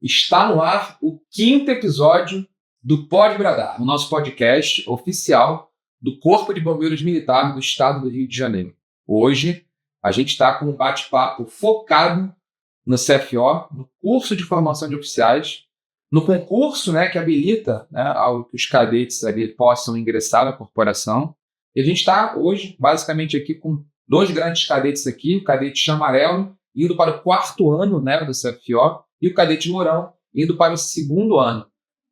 Está no ar o 5º episódio do Pode Bradar, o nosso podcast oficial do Corpo de Bombeiros Militar do Estado do Rio de Janeiro. Hoje, a gente está com um bate-papo focado no CFO, no curso de formação de oficiais, no concurso, que habilita ao que os cadetes ali possam ingressar na corporação. E a gente está hoje, basicamente, aqui com 2 grandes cadetes aqui, o cadete Chamarello, indo para o 4º ano do CFO, e o cadete Mourão, indo para o 2º ano.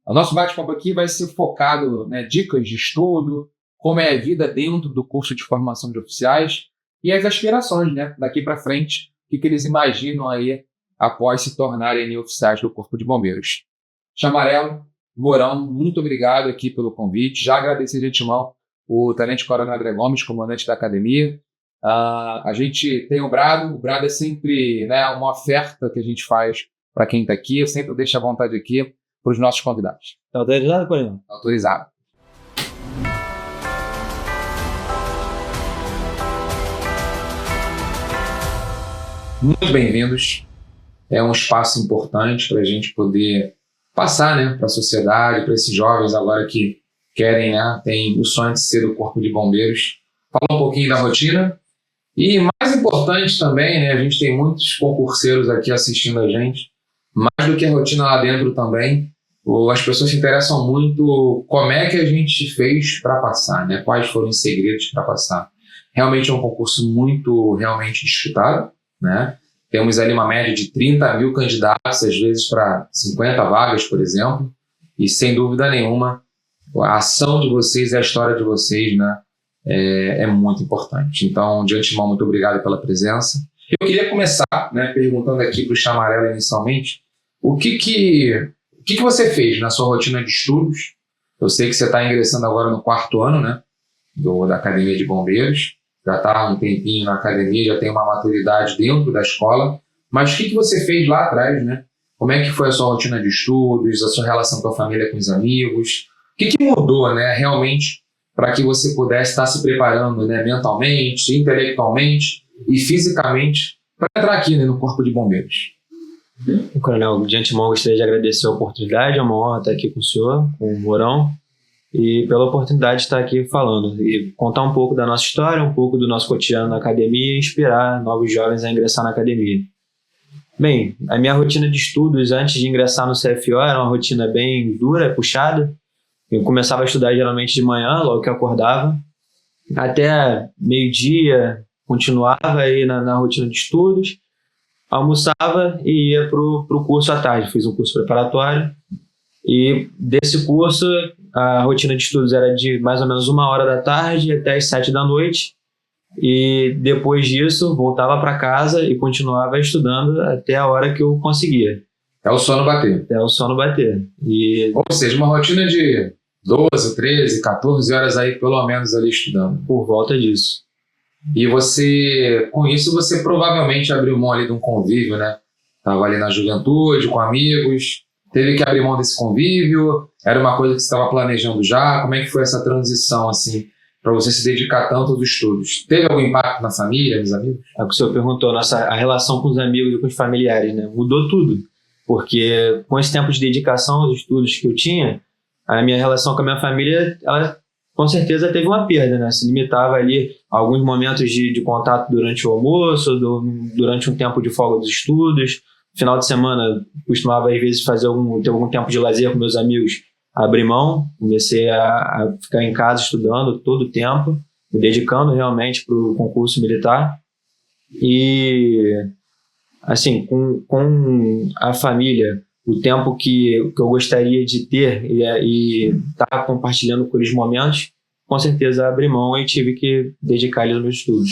O nosso bate-papo aqui vai ser focado em dicas de estudo, como é a vida dentro do curso de formação de oficiais e as aspirações daqui para frente, o que eles imaginam aí após se tornarem oficiais do Corpo de Bombeiros. Chamarello, Mourão, muito obrigado aqui pelo convite. Já agradeci de antemão o Tenente Coronel André Gomes, comandante da academia. A gente tem o Brado é sempre uma oferta que a gente faz para quem está aqui. Eu sempre deixo à vontade aqui para os nossos convidados. Está autorizado, Coronel? Autorizado. Muito bem-vindos. É um espaço importante para a gente poder passar para a sociedade, para esses jovens agora que querem, têm o sonho de ser do Corpo de Bombeiros. Falar um pouquinho da rotina. E mais importante também, a gente tem muitos concurseiros aqui assistindo a gente. Mais do que a rotina lá dentro também, as pessoas se interessam muito como é que a gente fez para passar, quais foram os segredos para passar. Realmente é um concurso muito disputado, Temos ali uma média de 30 mil candidatos, às vezes para 50 vagas, por exemplo, e sem dúvida nenhuma, a ação de vocês e a história de vocês, é muito importante. Então, de antemão, muito obrigado pela presença. Eu queria começar perguntando aqui para o Chamarello inicialmente, o que você fez na sua rotina de estudos? Eu sei que você está ingressando agora no 4º ano da Academia de Bombeiros, já está há um tempinho na academia, já tem uma maturidade dentro da escola, mas o que você fez lá atrás? Como é que foi a sua rotina de estudos, a sua relação com a família, com os amigos? O que mudou realmente para que você pudesse estar se preparando mentalmente, intelectualmente e fisicamente para entrar aqui no Corpo de Bombeiros? Coronel, de antemão gostaria de agradecer a oportunidade, é uma honra estar aqui com o senhor, com o Mourão, e pela oportunidade de estar aqui falando e contar um pouco da nossa história, um pouco do nosso cotidiano na academia e inspirar novos jovens a ingressar na academia. Bem, a minha rotina de estudos antes de ingressar no CFO era uma rotina bem dura, puxada. Eu começava a estudar geralmente de manhã, logo que eu acordava, até meio-dia, continuava aí na rotina de estudos, almoçava e ia para o curso à tarde. Fiz um curso preparatório e desse curso a rotina de estudos era de mais ou menos 1h da tarde até as 7 da noite, e depois disso voltava para casa e continuava estudando até a hora que eu conseguia. Até o sono bater. Até o sono bater. Ou seja, uma rotina de 12, 13, 14 horas aí pelo menos ali estudando. Por volta disso. E com isso você provavelmente abriu mão ali de um convívio, Estava ali na juventude, com amigos, teve que abrir mão desse convívio, era uma coisa que você estava planejando já? Como é que foi essa transição, assim, para você se dedicar tanto aos estudos? Teve algum impacto na família, nos amigos? É o que o senhor perguntou, a relação com os amigos e com os familiares, Mudou tudo, porque com esse tempo de dedicação aos estudos que eu tinha, a minha relação com a minha família, ela com certeza teve uma perda, Se limitava ali a alguns momentos de contato durante o almoço, durante um tempo de folga dos estudos. Final de semana, costumava às vezes ter algum tempo de lazer com meus amigos, abrir mão. Comecei a ficar em casa estudando todo o tempo, me dedicando realmente para o concurso militar. E, assim, com a família, o tempo que eu gostaria de ter e estar compartilhando com eles momentos, com certeza abri mão e tive que dedicar eles aos meus estudos.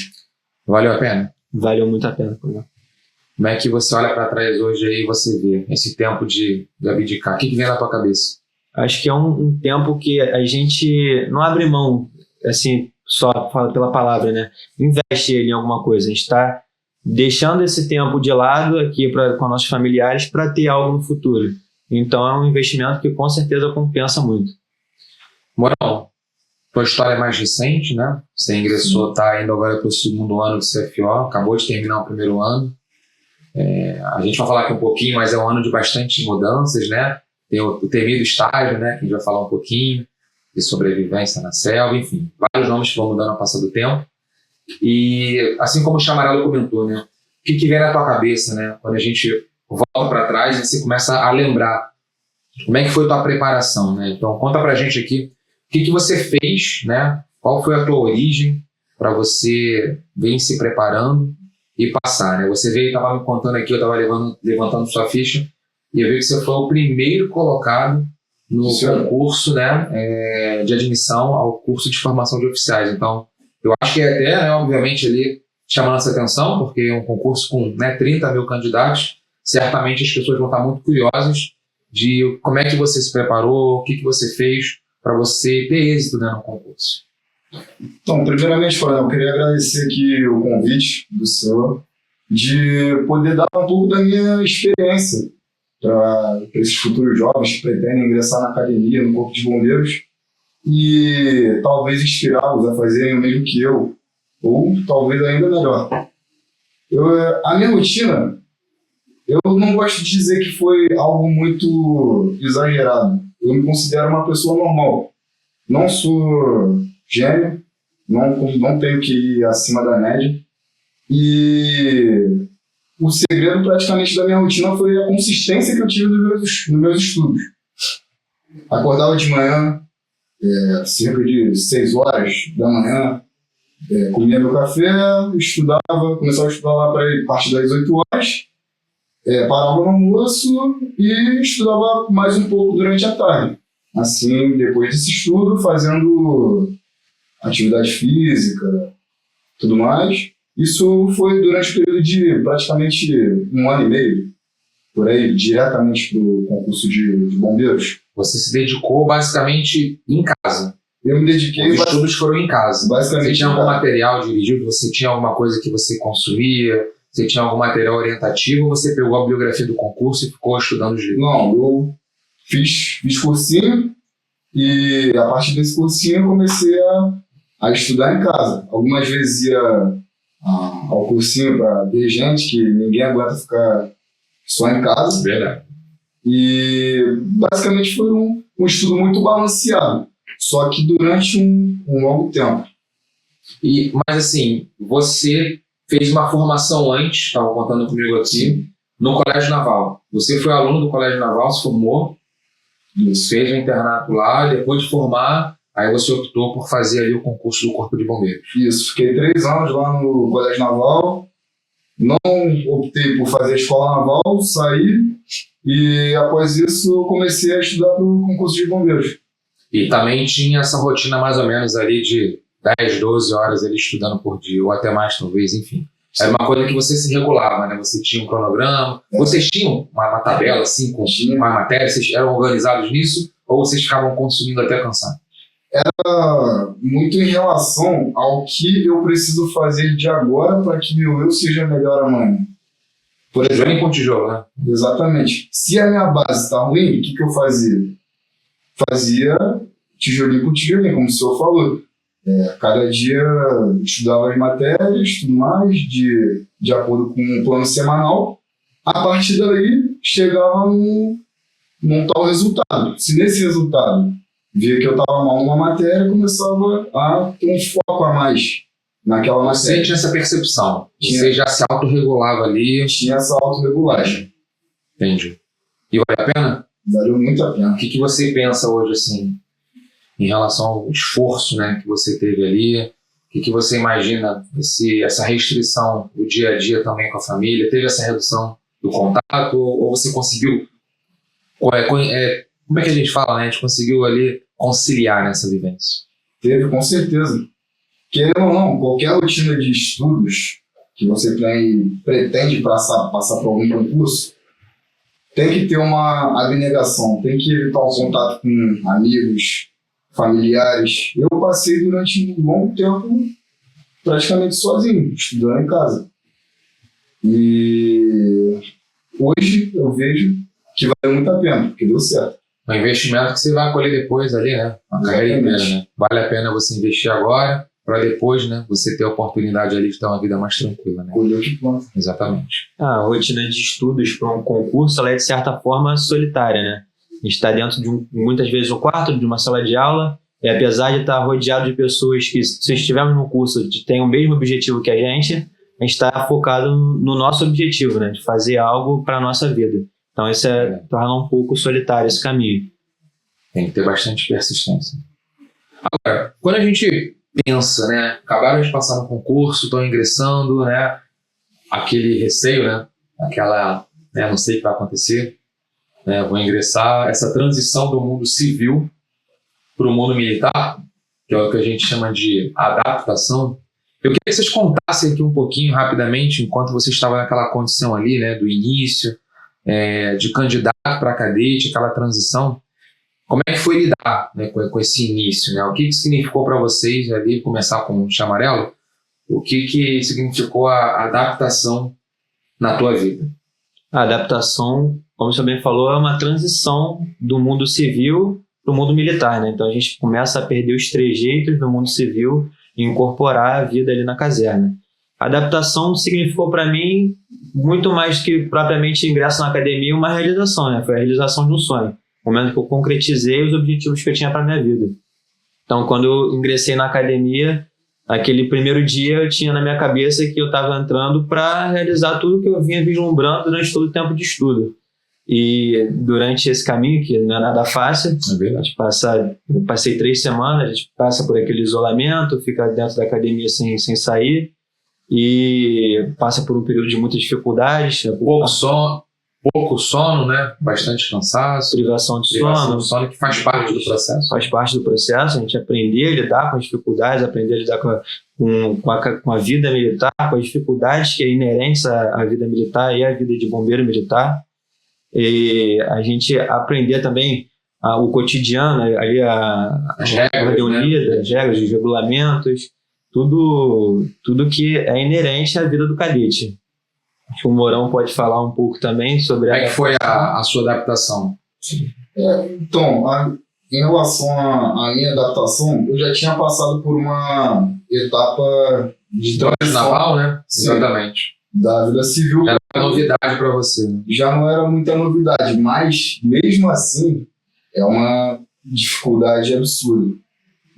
Valeu a pena? Valeu muito a pena. Como é que você olha para trás hoje e você vê esse tempo de abdicar? O que vem na tua cabeça? Acho que é um tempo que a gente não abre mão, assim, só pela palavra, investe ele em alguma coisa. A gente está deixando esse tempo de lado aqui com nossos familiares para ter algo no futuro. Então é um investimento que com certeza compensa muito. Mourão, tua história é mais recente, Você ingressou, está indo agora para o 2º ano do CFO, acabou de terminar o 1º ano. A gente vai falar aqui um pouquinho, mas é um ano de bastante mudanças, né? Tem o temido estágio, né? Que a gente vai falar um pouquinho, de sobrevivência na selva, enfim, vários nomes que vão mudando ao passar do tempo. E assim como o Chamarelo comentou, né? O que vem na tua cabeça, né? Quando a gente volta para trás, você começa a lembrar como é que foi a tua preparação, né? Então conta pra gente aqui o que você fez, né? Qual foi a tua origem para você vir se preparando e passar, né? Você veio, estava me contando aqui, eu estava levantando sua ficha e eu vi que você foi o primeiro colocado no concurso, né, de admissão ao curso de formação de oficiais. Então, eu acho que é até, né, obviamente, ali chamando essa atenção, porque é um concurso com, né, 30 mil candidatos, certamente as pessoas vão estar muito curiosas de como é que você se preparou, o que você fez para você ter êxito, né, no concurso. Então, primeiramente, Coronel, eu queria agradecer aqui o convite do senhor de poder dar um pouco da minha experiência para esses futuros jovens que pretendem ingressar na academia, no Corpo de Bombeiros, e talvez inspirá-los a fazerem o mesmo que eu, ou talvez ainda melhor. A minha rotina, eu não gosto de dizer que foi algo muito exagerado. Eu me considero uma pessoa normal. Não sou gênio, não tenho que ir acima da média. E o segredo praticamente da minha rotina foi a consistência que eu tive nos meus estudos. Acordava de manhã, cerca de 6 horas da manhã, comia meu café, começava a estudar lá para a partir das 8 horas, parava no almoço e estudava mais um pouco durante a tarde. Assim, depois desse estudo, fazendo atividade física, tudo mais. Isso foi durante o período de praticamente 1 ano e meio, por aí, diretamente para o concurso de bombeiros. Você se dedicou basicamente em casa. Eu me dediquei... Os estudos foram em casa. Basicamente, você tinha algum material dirigido? Você tinha alguma coisa que você consumia? Você tinha algum material orientativo? Ou você pegou a bibliografia do concurso e ficou estudando os livros? Não, eu fiz cursinho e a partir desse cursinho eu comecei a estudar em casa. Algumas vezes ia ao cursinho para ver gente, que ninguém aguenta ficar só em casa. Verdade. E basicamente foi um estudo muito balanceado, só que durante um longo tempo. Mas assim, você fez uma formação antes, estava contando comigo aqui, no Colégio Naval. Você foi aluno do Colégio Naval, se formou, fez o internato lá, depois de formar, aí você optou por fazer ali o concurso do Corpo de Bombeiros. Isso, fiquei 3 anos lá no Colégio Naval, não optei por fazer a escola naval, saí e após isso comecei a estudar para o concurso de bombeiros. E também tinha essa rotina mais ou menos ali de 10, 12 horas ali estudando por dia, ou até mais talvez, enfim. Era uma coisa que você se regulava, né? Você tinha um cronograma, vocês tinham uma tabela assim, com uma matéria, vocês eram organizados nisso, ou vocês ficavam consumindo até cansar? Era muito em relação ao que eu preciso fazer de agora para que meu eu seja melhor amanhã. Por exemplo, tijolinho com tijolo, né? Exatamente. Se a minha base está ruim, o que eu fazia? Fazia tijolinho com tijolinho, como o senhor falou. Cada dia estudava as matérias, tudo mais, de acordo com um plano semanal. A partir daí, chegava num tal resultado. Se nesse resultado via que eu estava mal numa matéria, começava a ter um foco a mais naquela matéria. Você tinha essa percepção, você já se autorregulava ali. Tinha essa autorregulagem. Entendi. E vale a pena? Valeu muito a pena. O que você pensa hoje, assim, em relação ao esforço, né, que você teve ali? O que você imagina, essa restrição do dia a dia também com a família? Teve essa redução do contato? Ou você conseguiu... como é que a gente fala, né? A gente conseguiu ali conciliar nessa vivência? Teve, com certeza. Querendo ou não, qualquer rotina de estudos que você pretende passar por algum concurso, tem que ter uma abnegação, tem que evitar o contato com amigos, familiares. Eu passei durante um longo tempo praticamente sozinho, estudando em casa. E hoje eu vejo que vale muito a pena, porque deu certo. Um investimento que você vai colher depois ali, né? Uma carreira inteira, né? Vale a pena você investir agora para depois, né, você ter a oportunidade ali de ter uma vida mais tranquila, né? Colheu de plano. Exatamente. A rotina de estudos para um concurso, ela é de certa forma solitária, né? A gente está dentro de muitas vezes um quarto, de uma sala de aula, e apesar de estar rodeado de pessoas que, se estivermos no curso, têm o mesmo objetivo que a gente está focado no nosso objetivo, né? De fazer algo para a nossa vida. Então isso torna um pouco solitário esse caminho. Tem que ter bastante persistência. Agora, quando a gente pensa, né, acabaram de passar no concurso, estão ingressando, né, aquele receio, né, aquela, né, não sei o que vai acontecer, né, vou ingressar, essa transição do mundo civil para o mundo militar, que é o que a gente chama de adaptação. Eu queria que vocês contassem aqui um pouquinho, rapidamente, enquanto você estava naquela condição ali, né, do início, de candidato para cadete, aquela transição. Como é que foi lidar, né, com esse início? Né? O que significou para vocês ali, começar com o Chamarelo? O que significou a adaptação na tua vida? A adaptação, como você bem falou, é uma transição do mundo civil para o mundo militar, né? Então a gente começa a perder os trejeitos do mundo civil e incorporar a vida ali na caserna. A adaptação significou para mim muito mais que propriamente ingresso na academia, uma realização, né? Foi a realização de um sonho. No momento que eu concretizei os objetivos que eu tinha para minha vida. Então, quando eu ingressei na academia, aquele primeiro dia eu tinha na minha cabeça que eu estava entrando para realizar tudo que eu vinha vislumbrando durante todo o tempo de estudo. E durante esse caminho, que não é nada fácil, eu passei 3 semanas, a gente passa por aquele isolamento, fica dentro da academia sem sair, e passa por um período de muitas dificuldades. Pouco sono, né? Bastante cansaço. Privação de sono. Que faz parte do processo. Faz parte do processo, a gente aprender a lidar com as dificuldades, aprender a lidar com a vida militar, com as dificuldades que é inerentes à vida militar e à vida de bombeiro militar. E a gente aprender também o cotidiano, ali as regras, unida, as regras, os regulamentos, tudo que é inerente à vida do cadete. Acho que o Mourão pode falar um pouco também sobre... Como é que foi a sua adaptação? Então, em relação à minha adaptação, eu já tinha passado por uma etapa de transição naval, né? Sim, exatamente. Da vida civil. Já não era novidade para você, né? Já não era muita novidade, mas mesmo assim é uma dificuldade absurda.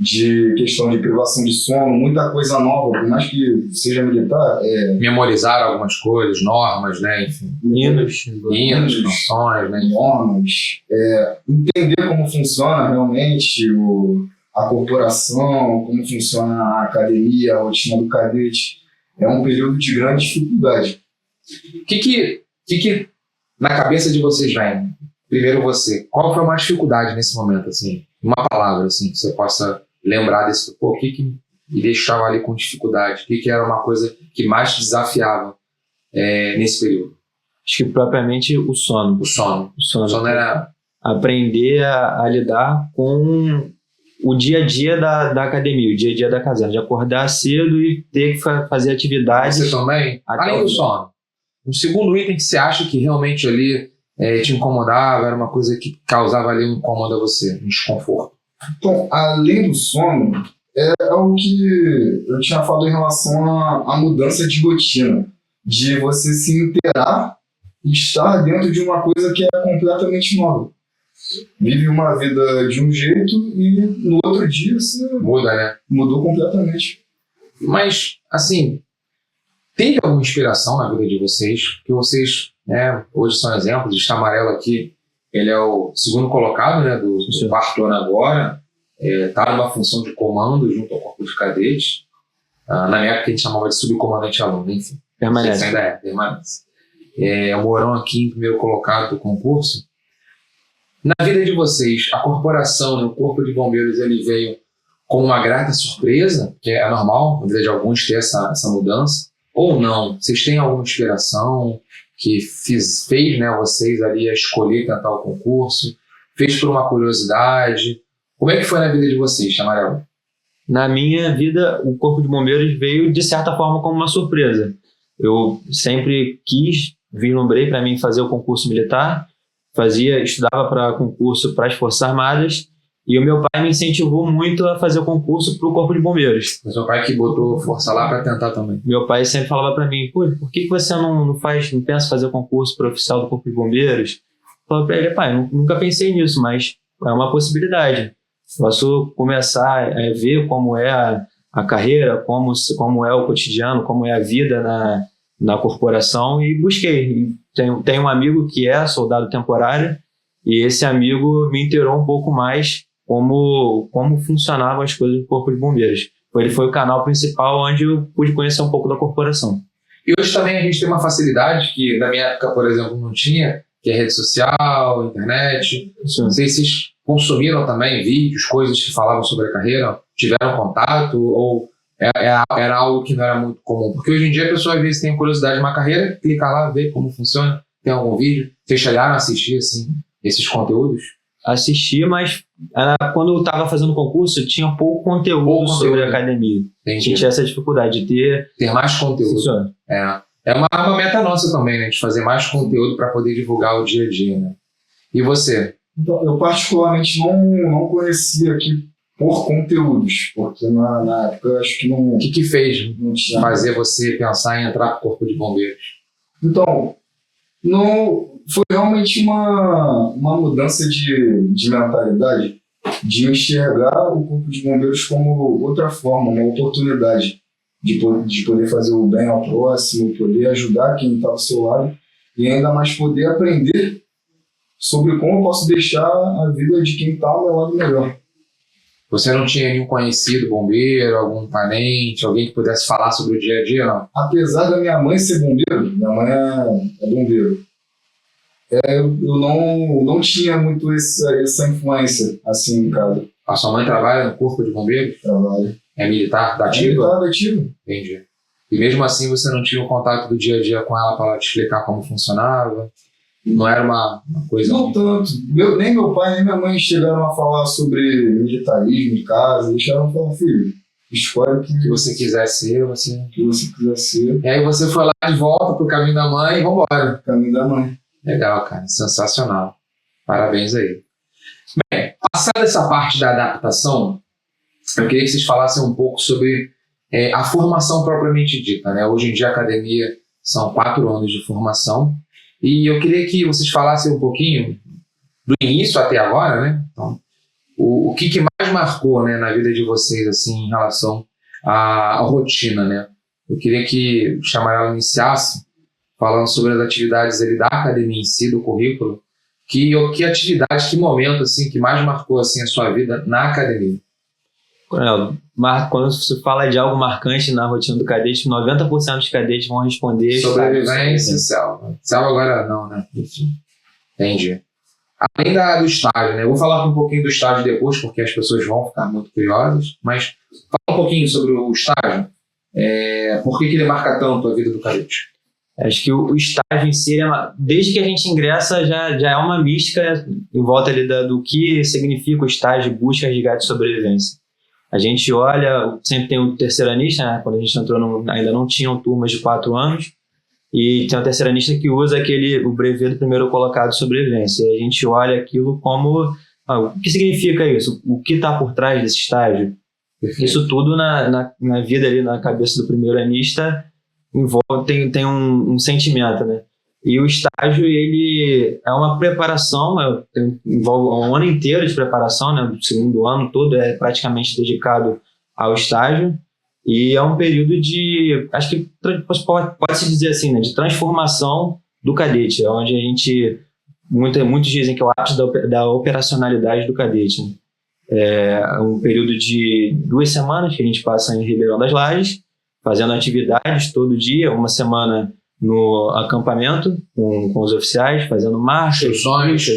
De questão de privação de sono, muita coisa nova, por mais que seja militar. Memorizar algumas coisas, normas, né? Enfim. Hinos, canções, né? Normas. Entender como funciona realmente a corporação, como funciona a academia, a rotina do cadete. É um período de grande dificuldade. O que na cabeça de vocês vem? Primeiro você, qual foi a maior dificuldade nesse momento, assim? Uma palavra, assim, que você possa lembrar desse... o que me deixava ali com dificuldade? O que era uma coisa que mais te desafiava nesse período? Acho que propriamente o sono. O sono era... Aprender a lidar com o dia a dia da academia, o dia a dia da caserna. De acordar cedo e ter que fazer atividades... Você também? Além do sono. Um segundo item que você acha que realmente ali te incomodava, era uma coisa que causava ali um incômodo a você, um desconforto? Então, além do sono, é o que eu tinha falado em relação à mudança de rotina, de você se inteirar e estar dentro de uma coisa que é completamente nova. Vive uma vida de um jeito e no outro dia você muda, né? Mudou completamente. Mas, assim, teve alguma inspiração na vida de vocês? Que vocês, né, hoje são exemplos. O Chamarelo aqui, ele é o segundo colocado, né, do quarto ano agora. Está numa função de comando junto ao corpo de cadetes. Na minha época a gente chamava de subcomandante aluno, enfim. Permanece. Ainda permanece. O Mourão aqui em primeiro colocado do concurso. Na vida de vocês, a corporação, né, o corpo de bombeiros, ele veio com uma grata surpresa, que é normal, na vida de alguns, ter essa mudança, ou não? Vocês têm alguma inspiração que fez, né, vocês ali a escolher tentar o concurso? Fez por uma curiosidade? Como é que foi na vida de vocês, Chamarelo? Na minha vida, o Corpo de Bombeiros veio, de certa forma, como uma surpresa. Eu sempre vislumbrei para mim fazer o concurso militar, estudava para concurso para as Forças Armadas, E o meu pai me incentivou muito a fazer o concurso para o Corpo de Bombeiros. O seu pai que botou força lá para tentar também. Meu pai sempre falava para mim, pô, por que você não pensa em fazer o concurso para oficial do Corpo de Bombeiros? Eu falava para ele, pai, nunca pensei nisso, mas é uma possibilidade. Posso começar a ver como é a carreira, como é o cotidiano, como é a vida na corporação, e busquei. E tenho um amigo que é soldado temporário, e esse amigo me inteirou um pouco mais como funcionavam as coisas do Corpo de Bombeiros. Ele foi o canal principal onde eu pude conhecer um pouco da corporação. E hoje também a gente tem uma facilidade que na minha época, por exemplo, não tinha, que é rede social, internet. Sim. Não sei se vocês consumiram também vídeos, coisas que falavam sobre a carreira, tiveram contato, ou era algo que não era muito comum. Porque hoje em dia a pessoa às vezes tem curiosidade de uma carreira, clica lá, vê como funciona, tem algum vídeo. Vocês chegaram a assistir assim, esses conteúdos? Assisti, mas quando eu estava fazendo concurso, tinha pouco conteúdo sobre a academia. Entendi. Tinha essa dificuldade de ter mais conteúdo. Funciona. É uma meta nossa também, né? De fazer mais conteúdo para poder divulgar o dia a dia, né? E você? Então, eu particularmente não conhecia aqui por conteúdos, porque na época eu acho que não... O que fez não tinha fazer você pensar em entrar para o Corpo de Bombeiros? Então, foi realmente uma mudança de mentalidade, de enxergar o Corpo de Bombeiros como outra forma, uma oportunidade de poder fazer o bem ao próximo, poder ajudar quem está ao seu lado e ainda mais poder aprender sobre como eu posso deixar a vida de quem está ao meu lado melhor. Você não tinha nenhum conhecido bombeiro, algum parente, alguém que pudesse falar sobre o dia a dia, não? Apesar da minha mãe ser bombeiro, minha mãe é bombeiro, eu não tinha muito essa influência assim em casa. A sua mãe trabalha no Corpo de Bombeiros? Trabalho. É militar da ativa? Militar da ativa. Entendi. E mesmo assim você não tinha o contato do dia a dia com ela para ela te explicar como funcionava? Não era uma coisa... Não tanto. Nem meu pai nem minha mãe chegaram a falar sobre militarismo em casa. Deixaram falar, filho, escolhe o que você quiser ser, você... que você quiser ser. E aí você foi lá de volta pro caminho da mãe e vambora. Caminho da mãe. Legal, cara. Sensacional. Parabéns aí. Bem, passada essa parte da adaptação, eu queria que vocês falassem um pouco sobre a formação propriamente dita, né? Hoje em dia a academia são 4 anos de formação e eu queria que vocês falassem um pouquinho do início até agora, né? Então, o que mais marcou, né, na vida de vocês assim, em relação à rotina, né? Eu queria que o Chamarela iniciasse falando sobre as atividades da academia em si, do currículo. Que atividade, que momento assim, que mais marcou assim, a sua vida na academia? Coronel, quando você fala de algo marcante na rotina do cadete, 90% dos cadetes vão responder... Sobrevivência, selva. Selva agora não, né? Enfim, entendi. Além do estágio, né? Eu vou falar um pouquinho do estágio depois, porque as pessoas vão ficar muito curiosas, mas fala um pouquinho sobre o estágio. Por que ele marca tanto a vida do cadete? Acho que o estágio em si, desde que a gente ingressa, já é uma mística em volta ali do que significa o estágio, busca, resgate e sobrevivência. A gente olha, sempre tem o terceiranista, né? Quando a gente entrou, ainda não tinham turmas de 4 anos, e tem o terceiranista que usa o brevê do primeiro colocado de sobrevivência. E a gente olha aquilo como, o que significa isso? O que está por trás desse estágio? Isso tudo na vida ali, na cabeça do primeiro-anista, tem um sentimento, né? E o estágio, ele é uma preparação, envolve um ano inteiro de preparação, né? O segundo ano todo é praticamente dedicado ao estágio, e é um período de, acho que pode-se dizer assim, né? De transformação do cadete, onde a gente, muitos dizem que é o ápice da operacionalidade do cadete, né? É um período de 2 semanas que a gente passa em Ribeirão das Lajes, fazendo atividades todo dia, uma semana no acampamento com os oficiais, fazendo marchas,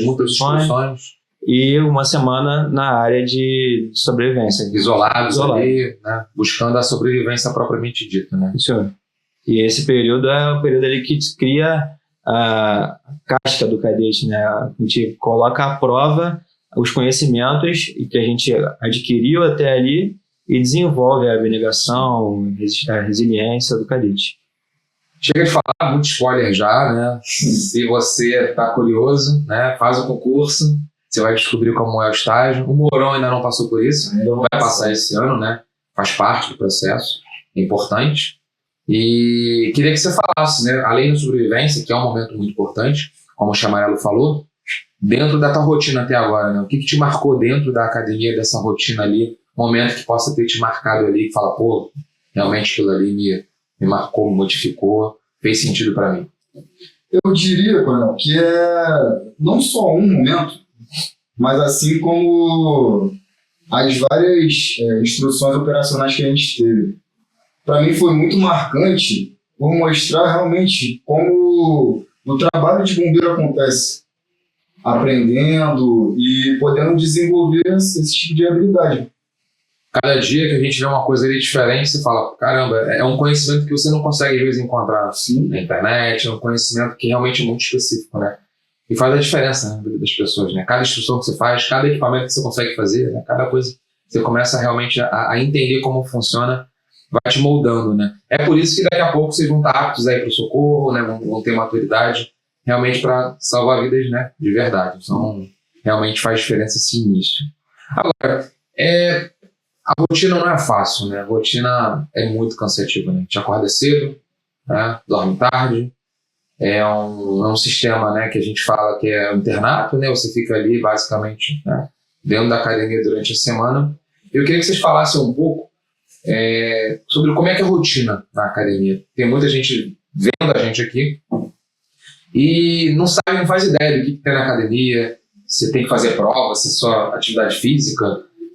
muitas instruções, e uma semana na área de sobrevivência. Isolados ali, né? Buscando a sobrevivência propriamente dita, né? Isso. E esse período é o período ali que cria a casca do cadete, né? A gente coloca à prova os conhecimentos que a gente adquiriu até ali e desenvolve a abnegação, a resiliência do cadete. Chega de falar, muito spoiler já, né? Se você está curioso, né, faz o concurso. você vai descobrir como é o estágio. O Mourão ainda não passou por isso, vai passar esse ano, né? Faz parte do processo, é importante. E queria que você falasse, né? Além da sobrevivência, que é um momento muito importante, como o Chamarello falou, dentro da tua rotina até agora, né? O que te marcou dentro da academia, dessa rotina ali, momento que possa ter te marcado ali, que fala, pô, realmente aquilo ali me marcou, me modificou, fez sentido para mim. Eu diria, Coronel, que é não só um momento, mas assim como as várias instruções operacionais que a gente teve. Para mim foi muito marcante por mostrar realmente como o trabalho de bombeiro acontece, aprendendo e podendo desenvolver esse tipo de habilidade. Cada dia que a gente vê uma coisa ali diferente, você fala, caramba, é um conhecimento que você não consegue às vezes encontrar assim, na internet, é um conhecimento que realmente é muito específico, né? E faz a diferença na vida das pessoas, né? Cada instrução que você faz, cada equipamento que você consegue fazer, né? Cada coisa que você começa realmente a entender como funciona, vai te moldando, né? É por isso que daqui a pouco vocês vão estar aptos aí para o socorro, né? Vão ter maturidade realmente para salvar vidas, né? De verdade. Então, realmente faz diferença esse início. Agora, a rotina não é fácil, né? A rotina é muito cansativa, né? A gente acorda cedo, né? Dorme tarde. É um sistema, né, que a gente fala que é um internato, né? Você fica ali basicamente, né, dentro da academia durante a semana. Eu queria que vocês falassem um pouco sobre como é que é a rotina na academia. Tem muita gente vendo a gente aqui e não sabe, não faz ideia do que tem na academia, se tem que fazer prova, se é só atividade física,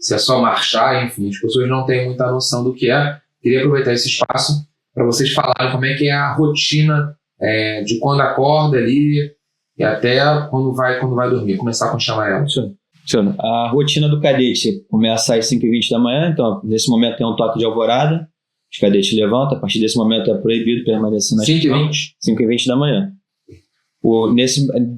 se é só marchar, enfim, as pessoas não têm muita noção do que é. Queria aproveitar esse espaço para vocês falarem como é que é a rotina de quando acorda ali e até quando vai dormir. Começar com o Chamarello. A rotina do cadete começa às 5h20 da manhã, então nesse momento tem um toque de alvorada, os cadetes levantam, a partir desse momento é proibido permanecer na 5h20 da manhã.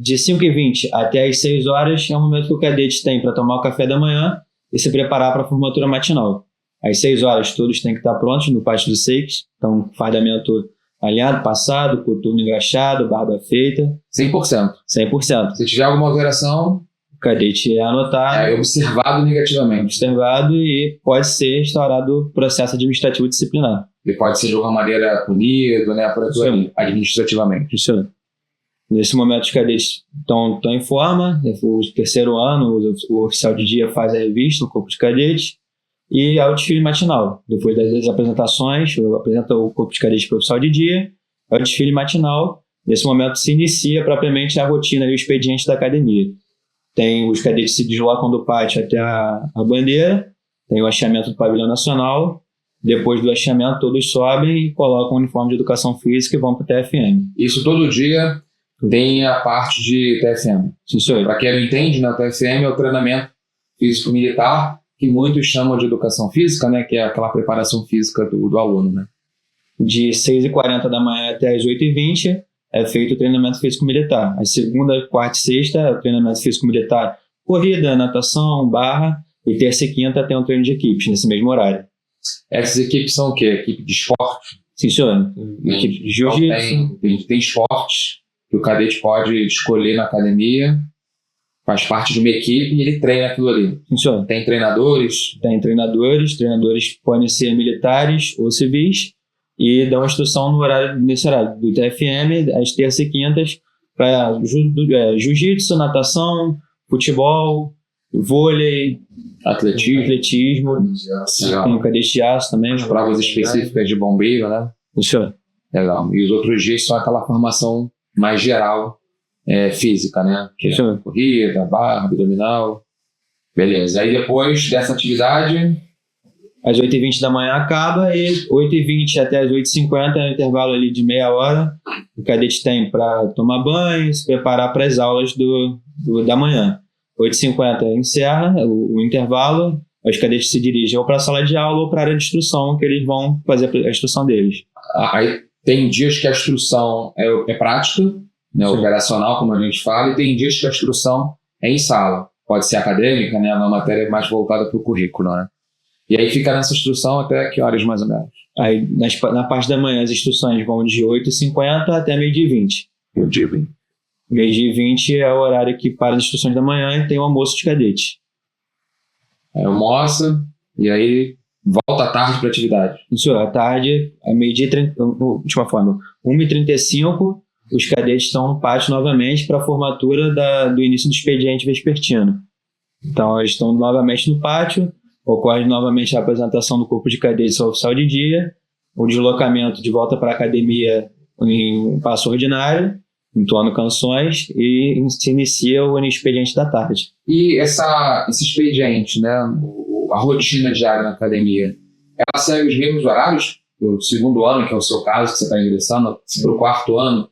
De 5h20 até às 6 horas é o momento que o cadete tem para tomar o café da manhã e se preparar para a formatura matinal. Às 6 horas todos têm que estar prontos no pátio do SEICS, então fardamento alinhado, passado, coturno engraxado, barba feita. 100%. 100%. Se tiver alguma alteração, o cadete é anotado. Observado negativamente. Observado e pode ser instaurado processo administrativo disciplinar. Ele pode ser de alguma maneira punido, né, administrativamente. Isso. Nesse momento os cadetes estão em forma, o terceiro ano, o oficial de dia faz a revista, o corpo de cadetes, e ao desfile matinal. Depois das apresentações, apresenta o corpo de cadetes para o oficial de dia, é o desfile matinal. Nesse momento se inicia propriamente a rotina e o expediente da academia. Os cadetes se deslocam do pátio até a bandeira, tem o hasteamento do pavilhão nacional. Depois do hasteamento todos sobem e colocam o uniforme de educação física e vão para o TFM. Isso todo dia tem a parte de TFM. Para quem não entende, né, o TFM é o treinamento físico-militar, que muitos chamam de educação física, né, que é aquela preparação física do aluno. Né? De 6h40 da manhã até as 8h20 é feito o treinamento físico-militar. A segunda, quarta e sexta é o treinamento físico-militar, corrida, natação, barra, e terça e quinta tem um treino de equipes nesse mesmo horário. Essas equipes são o quê? Equipe de esporte? Sim, senhor. Equipe de jiu-jitsu. Tem esportes que o cadete pode escolher na academia, faz parte de uma equipe e ele treina aquilo ali. Sim, senhor. Tem treinadores? Tem treinadores podem ser militares ou civis e dão instrução nesse horário do TFM, às terças e quintas, para jiu-jitsu, natação, futebol, vôlei, atletismo, tem o cadete de aço também. As provas específicas de bombeiro, né? Sim, senhor. Legal. E os outros dias são aquela formação mais geral, física, né? Que é corrida, barra, abdominal. Beleza. Aí depois dessa atividade, às 8h20 da manhã acaba e 8h20 até as 8h50 é um intervalo ali de meia hora. O cadete tem para tomar banho, se preparar para as aulas da manhã. 8h50 encerra o intervalo, os cadetes se dirigem ou para a sala de aula ou para a área de instrução, que eles vão fazer a instrução deles. Aí tem dias que a instrução é prática, né, operacional, como a gente fala, e tem dias que a instrução é em sala. Pode ser acadêmica, né, uma matéria mais voltada para o currículo, né? E aí fica nessa instrução até que horas mais ou menos? Aí na parte da manhã as instruções vão de 8h50 até meio-dia e 20. Meio-dia e 20. Meio-dia e 20 é o horário que para as instruções da manhã e tem o almoço de cadete. Aí almoça e aí volta à tarde para atividade. Isso, à tarde, a meio-dia e 30, última forma, 1h35, os cadetes estão no pátio novamente para a formatura do início do expediente vespertino. Então, eles estão novamente no pátio, ocorre novamente a apresentação do corpo de cadetes ao oficial de dia, o deslocamento de volta para a academia em passo ordinário, entoando canções e se inicia o expediente da tarde. E esse expediente, né, a rotina diária na academia, ela segue os mesmos horários? Do segundo ano, que é o seu caso, que você está ingressando, para o quarto ano,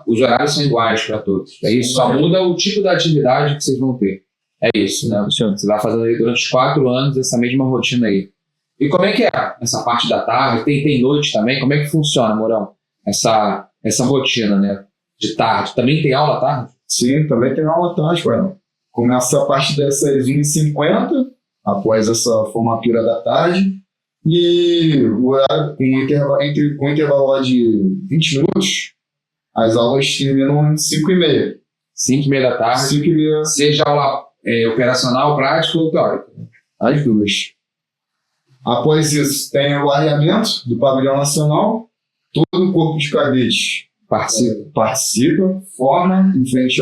os horários são iguais para todos. É isso? Só muda o tipo da atividade que vocês vão ter. É isso, né? Você vai fazendo aí durante os 4 anos essa mesma rotina aí. E como é que é essa parte da tarde? Tem noite também? Como é que funciona, Mourão? Essa rotina, né? De tarde. Também tem aula à tarde? Sim, também tem aula à tarde, Coelho. Começa a partir dessas 1h50, após essa formatura da tarde, e o horário, com um intervalo lá de 20 minutos, as aulas terminam às 5h30. 5h30 da tarde? 5h30. Seja aula operacional, prática ou teórica? As duas. Após isso, tem o arreamento do pavilhão nacional. Todo o corpo de cadetes participa, forma em frente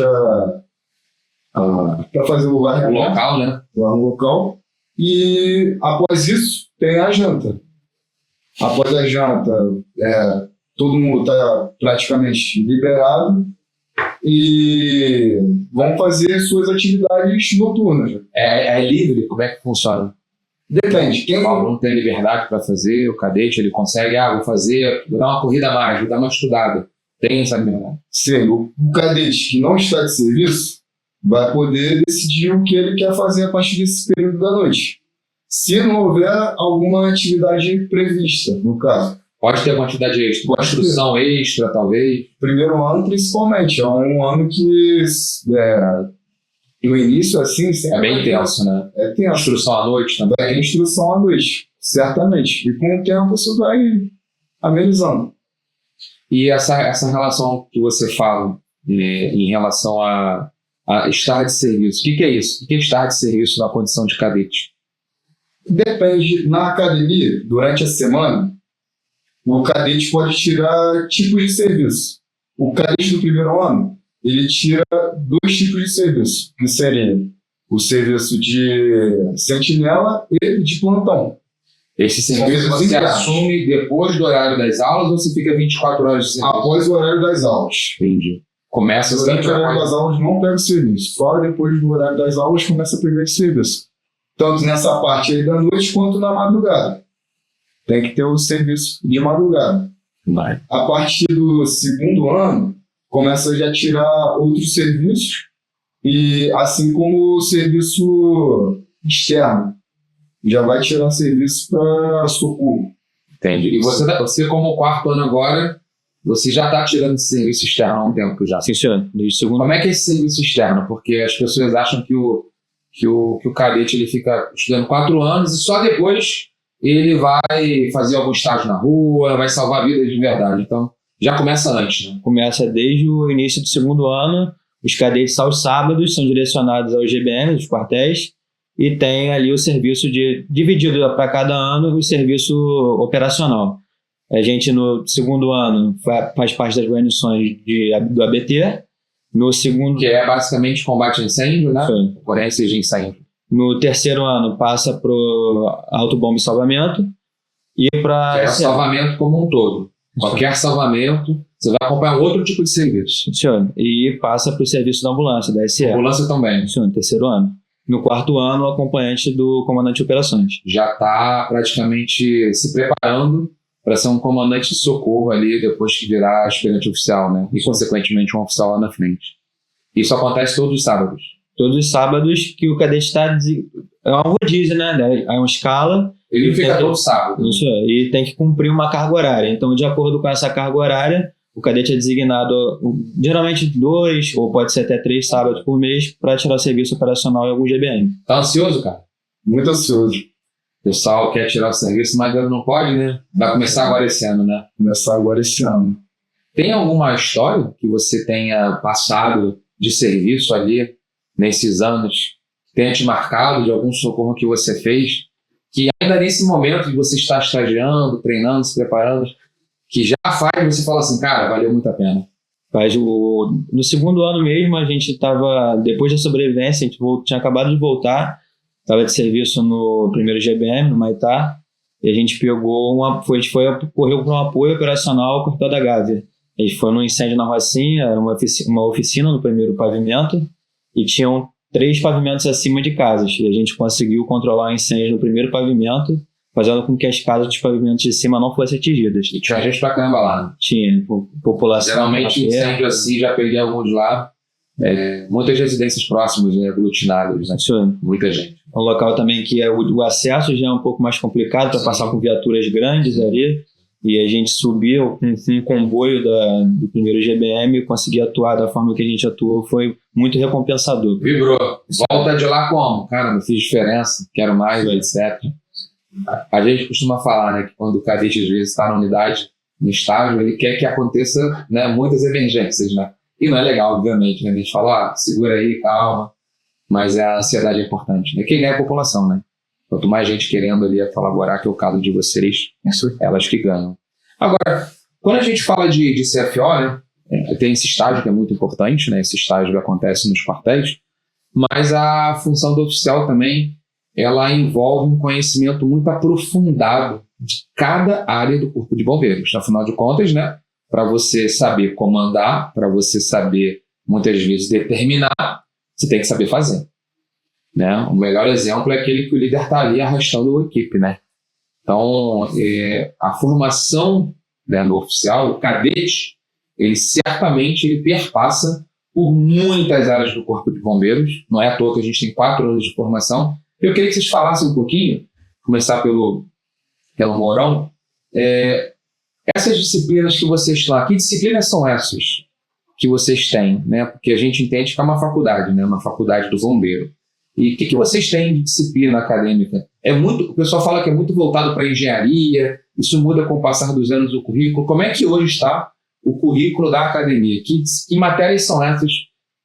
para fazer o arreamento. O local, né? Lá no local. E após isso, tem a janta. Após a janta, todo mundo está praticamente liberado e vão fazer suas atividades noturnas. É livre? Como é que funciona? Depende. Quem não tem liberdade para fazer, o cadete ele consegue, vou dar uma corrida a mais, vou dar uma estudada. Tem essa liberdade? Sim, o cadete que não está de serviço vai poder decidir o que ele quer fazer a partir desse período da noite. Se não houver alguma atividade prevista, no caso. Pode ter uma atividade extra, uma instrução extra, talvez? Primeiro ano, principalmente. É um ano que, no início, assim... É bem tenso, né? É tenso. Instrução à noite também? Vai ter instrução à noite, certamente. E com o tempo, isso vai amenizando. E essa relação que você fala em relação a estar de serviço, o que é isso? O que é estar de serviço na condição de cadete? Depende. Na academia, durante a semana, o cadete pode tirar tipos de serviço. O cadete do primeiro ano, ele tira 2 tipos de serviço, que seria o serviço de sentinela e de plantão. Esse serviço você assume depois do horário das aulas ou você fica 24 horas de serviço? Após o horário das aulas. Entendi. Começa durante o horário das aulas não pega o serviço. Só depois do horário das aulas começa a pegar esse serviço. Tanto nessa parte aí da noite quanto na madrugada. Tem que ter o serviço de madrugada. Vai. A partir do segundo ano, começa já a tirar outros serviços, e assim como o serviço externo. Já vai tirar serviço para socorro. Entendi. E você como quarto ano agora, você já está tirando esse serviço externo há um tempo já? Sim, senhor. Desde segundo. Como é que é esse serviço externo? Porque as pessoas acham que o cadete ele fica estudando 4 anos e só depois ele vai fazer algum estágio na rua, vai salvar vidas de verdade. Então, já começa antes, né? Começa desde o início do segundo ano. Os cadetes aos sábados são direcionados aos GBN, os quartéis, e tem ali o serviço dividido para cada ano o serviço operacional. A gente no segundo ano faz parte das guarnições do ABT. No segundo... Que é basicamente combate a incêndio, né? Sim. Ocorrências de incêndio. No terceiro ano passa para o autobomba e salvamento. E para... É o salvamento como um todo. Qualquer salvamento, você vai acompanhar outro tipo de serviço. Senhor. E passa para o serviço da ambulância, da SE. Ambulância também. Senhor, no terceiro ano. No quarto ano, o acompanhante do comandante de operações. Já está praticamente se preparando para ser um comandante de socorro ali depois que virar aspirante oficial, né? E, consequentemente, um oficial lá na frente. Isso acontece todos os sábados. Todos os sábados que o cadete está... É uma rodízio, né? É uma escala. Ele fica todo sábado. Isso, e tem que cumprir uma carga horária. Então, de acordo com essa carga horária, o cadete é designado geralmente 2 ou pode ser até 3 sábados por mês para tirar serviço operacional em algum GBN. Tá ansioso, cara? Muito ansioso. O pessoal quer tirar o serviço, mas não pode, né? Vai começar agora esse ano, né? Começar agora esse ano. Tem alguma história que você tenha passado de serviço ali nesses anos, que tenha te marcado de algum socorro que você fez, que ainda nesse momento de você estar estagiando, treinando, se preparando, que já faz você falar assim, cara, valeu muito a pena? No segundo ano mesmo, a gente estava, depois da sobrevivência, a gente tinha acabado de voltar, estava de serviço no primeiro GBM, no Maitá, e a gente correu para um apoio operacional ao Quartel da Gávea. A gente foi num incêndio na Rocinha, era uma oficina no primeiro pavimento, e tinham 3 pavimentos acima de casas, e a gente conseguiu controlar o incêndio no primeiro pavimento, fazendo com que as casas dos pavimentos de cima não fossem atingidas. E tinha gente pra caramba lá, né? Tinha, população. Geralmente incêndio assim, já peguei alguns lá, muitas residências próximas, né, aglutinadas, né? Isso. Muita gente. É um local também que o acesso já é um pouco mais complicado para passar com viaturas grandes ali, e a gente subiu com um comboio do primeiro GBM e conseguir atuar da forma que a gente atuou, foi muito recompensador. Vibrou. Volta de lá como? Cara, não fiz diferença, quero mais, etc. A gente costuma falar, né, que quando o cadete às vezes está na unidade, no estágio, ele quer que aconteça, né, muitas emergências, né? E não é legal, obviamente, né? A gente fala, segura aí, calma, mas a ansiedade é importante, né? Quem ganha é a população, né? Quanto mais gente querendo ali colaborar, que é o caso de vocês, elas que ganham. Agora, quando a gente fala de CFO, né, tem esse estágio que é muito importante, né? Esse estágio que acontece nos quartéis, mas a função do oficial também, ela envolve um conhecimento muito aprofundado de cada área do Corpo de Bombeiros. Afinal de contas, né, para você saber comandar, para você saber, muitas vezes, determinar, você tem que saber fazer. Né? O melhor exemplo é aquele que o líder está ali arrastando a equipe. Né? Então, a formação, né, do oficial, o cadete, ele certamente perpassa por muitas áreas do Corpo de Bombeiros. Não é à toa que a gente tem 4 anos de formação. Eu queria que vocês falassem um pouquinho, começar pelo Mourão, essas disciplinas que vocês estão lá, que disciplinas são essas que vocês têm? Né? Porque a gente entende que é uma faculdade, né? Uma faculdade do bombeiro. E o que vocês têm de disciplina acadêmica? O pessoal fala que é muito voltado para a engenharia, isso muda com o passar dos anos do currículo. Como é que hoje está o currículo da academia? Que matérias são essas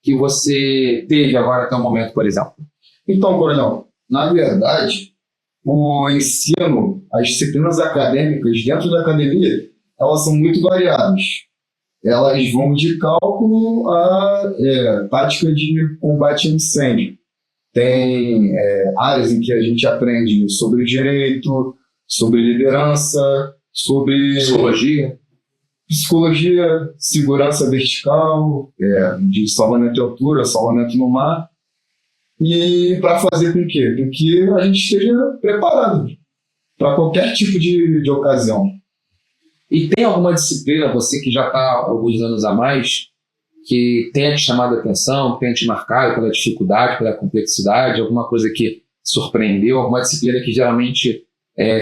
que você teve agora até o momento, por exemplo? Então, coronel, na verdade, o ensino, as disciplinas acadêmicas dentro da academia, elas são muito variadas. Elas vão de cálculo a tática de combate a incêndio. Tem áreas em que a gente aprende sobre direito, sobre liderança, sobre psicologia, segurança vertical, de salvamento de altura, salvamento no mar. E para fazer com quê? Com que a gente esteja preparado para qualquer tipo de ocasião. E tem alguma disciplina, você que já está há alguns anos a mais, que tenha te chamado a atenção, que tenha te marcado pela dificuldade, pela complexidade, alguma coisa que surpreendeu, alguma disciplina que geralmente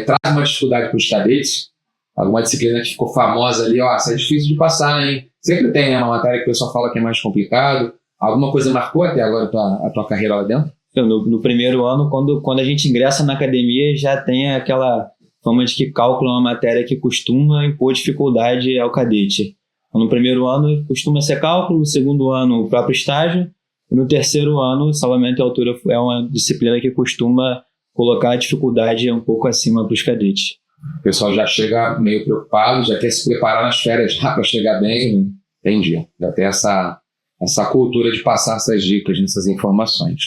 traz uma dificuldade para os cadetes, alguma disciplina que ficou famosa ali, isso é difícil de passar, hein? Sempre tem, né, uma matéria que o pessoal fala que é mais complicado. Alguma coisa marcou até agora a tua carreira lá dentro? No primeiro ano, quando a gente ingressa na academia, já tem aquela fama de que cálculo é uma matéria que costuma impor dificuldade ao cadete. No primeiro ano costuma ser cálculo, no segundo ano o próprio estágio, e no terceiro ano salvamento de altura é uma disciplina que costuma colocar a dificuldade um pouco acima para os cadetes. O pessoal já chega meio preocupado, já quer se preparar nas férias já para chegar bem. Entendi. Já tem essa cultura de passar essas dicas, essas informações.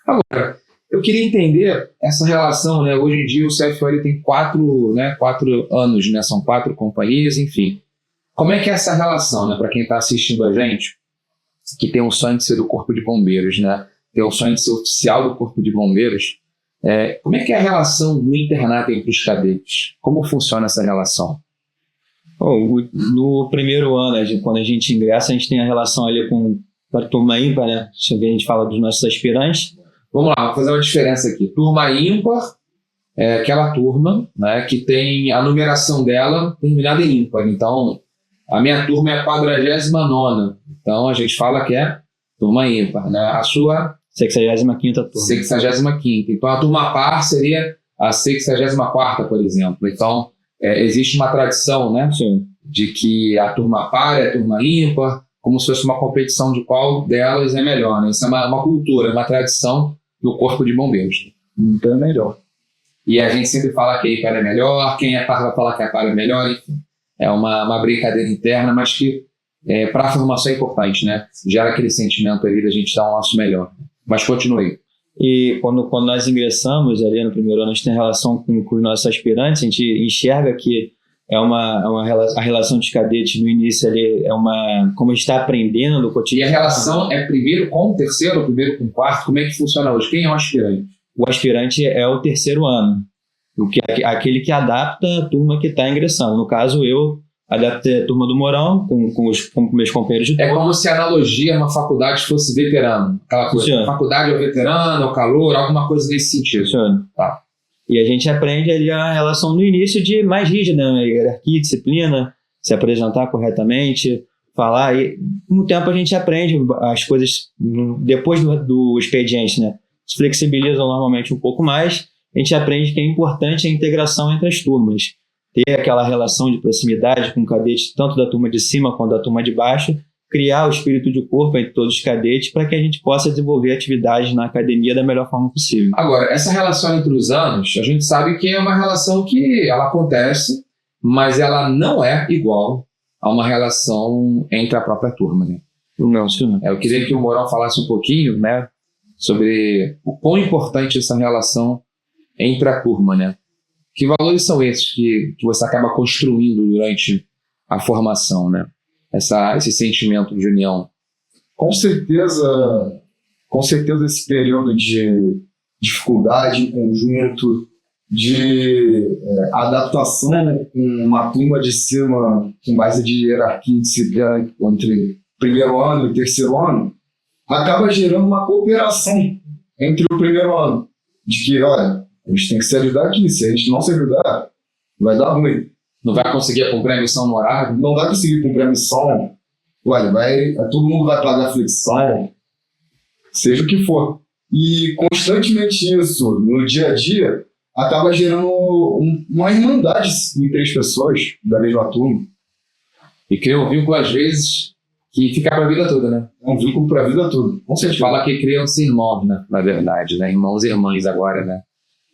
Agora, eu queria entender essa relação, né? Hoje em dia o CFO tem 4 anos, né? São 4 companhias, enfim. Como é que é essa relação, né? Para quem está assistindo a gente, que tem um sonho de ser do Corpo de Bombeiros, né? Tem um sonho de ser oficial do Corpo de Bombeiros. Como é que é a relação no internato entre os cadetes? Como funciona essa relação? No primeiro ano, quando a gente ingressa, a gente tem a relação ali com a turma ímpar, né? A gente fala dos nossos aspirantes. Vamos lá, vou fazer uma diferença aqui. Turma ímpar é aquela turma, né, que tem a numeração dela terminada em ímpar. Então, a minha turma é a 49ª. Então, a gente fala que é turma ímpar, né? A sua... 65ª turma. 65ª. Então, a turma par seria a 64ª, por exemplo. Então, existe uma tradição, né? Sim. De que a turma par é a turma ímpar, como se fosse uma competição de qual delas é melhor, né? Isso é uma cultura, uma tradição do Corpo de Bombeiros. Então é melhor. E a gente sempre fala que a ímpar é melhor, quem é par vai falar que a par é melhor, enfim. É uma brincadeira interna, mas que para a formação é importante, né? Gera aquele sentimento ali da gente dar o nosso melhor. Mas continue. E quando nós ingressamos ali no primeiro ano, a gente tem relação com os nossos aspirantes, a gente enxerga que a relação dos cadetes no início ali como a gente está aprendendo no E cotidiano. a relação é primeiro com o terceiro, ou primeiro com o quarto? Como é que funciona hoje? Quem é o aspirante? O aspirante é o terceiro ano, aquele que adapta a turma que está ingressando. No caso, eu adaptei a turma do Mourão com meus companheiros de turma. É como se a analogia numa faculdade fosse veterano. Aquela coisa. Funciona. Faculdade é o veterano, é o calor, alguma coisa nesse sentido. Funciona. Tá. E a gente aprende ali a relação no início de mais rígida, né? Hierarquia, disciplina, se apresentar corretamente, falar. E com o tempo a gente aprende as coisas depois do expediente, né? Se flexibilizam normalmente um pouco mais. A gente aprende que é importante a integração entre as turmas. Ter aquela relação de proximidade com cadetes, tanto da turma de cima quanto da turma de baixo, criar o espírito de corpo entre todos os cadetes para que a gente possa desenvolver atividades na academia da melhor forma possível. Agora, essa relação entre os anos, a gente sabe que é uma relação que ela acontece, mas ela não é igual a uma relação entre a própria turma, né? Não, senhor. Eu queria que o Mourão falasse um pouquinho, né, sobre o quão importante é essa relação entre a turma, né? Que valores são esses que você acaba construindo durante a formação, né? Esse sentimento de união. Com certeza esse período de dificuldade em conjunto, de adaptação com uma turma de cima com base de hierarquia e disciplina entre primeiro ano e terceiro ano, acaba gerando uma cooperação entre o primeiro ano. De que, olha, a gente tem que se ajudar aqui, se a gente não se ajudar, vai dar ruim. Não vai conseguir cumprir a missão no horário? Não vai conseguir cumprir a missão. Olha, todo mundo vai pagar flexão, seja o que for. E constantemente isso, no dia a dia, acaba gerando uma irmandade entre as pessoas da mesma turma. E cria um vínculo, às vezes, que fica para a vida toda, né? É um vínculo para a vida toda. A gente fala que criam-se irmãos, né? Na verdade, né? Irmãos e irmãs agora, né?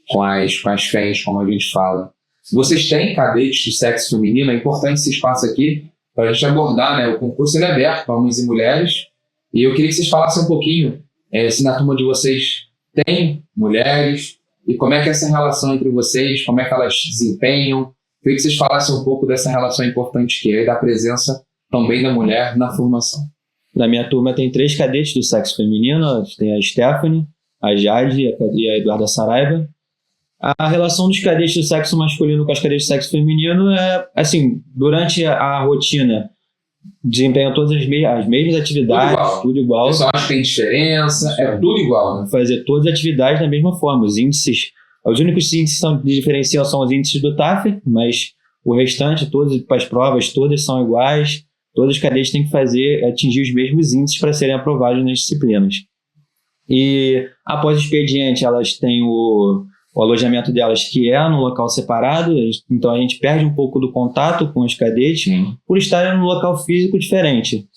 Com as fés, como a gente fala. Vocês têm cadetes do sexo feminino, é importante esse espaço aqui para a gente abordar, né? O concurso ele é aberto para homens e mulheres, e eu queria que vocês falassem um pouquinho se na turma de vocês tem mulheres, e como é que é essa relação entre vocês, como é que elas desempenham. Eu queria que vocês falassem um pouco dessa relação importante que é, e da presença também da mulher na formação. Na minha turma tem 3 cadetes do sexo feminino, tem a Stephanie, a Jade e a Eduarda Saraiva. A relação dos cadetes do sexo masculino com as cadetes do sexo feminino é, assim, durante a rotina, desempenham todas as mesmas atividades, tudo igual. O pessoal acha que tem diferença, é tudo igual, né? Fazer todas as atividades da mesma forma. Os únicos índices de diferencial são os índices do TAF, mas o restante, as provas todas são iguais. Todos os cadetes têm que atingir os mesmos índices para serem aprovados nas disciplinas. E após o expediente, elas têm o alojamento delas, que é num local separado, então a gente perde um pouco do contato com os cadetes por estarem num local físico diferente.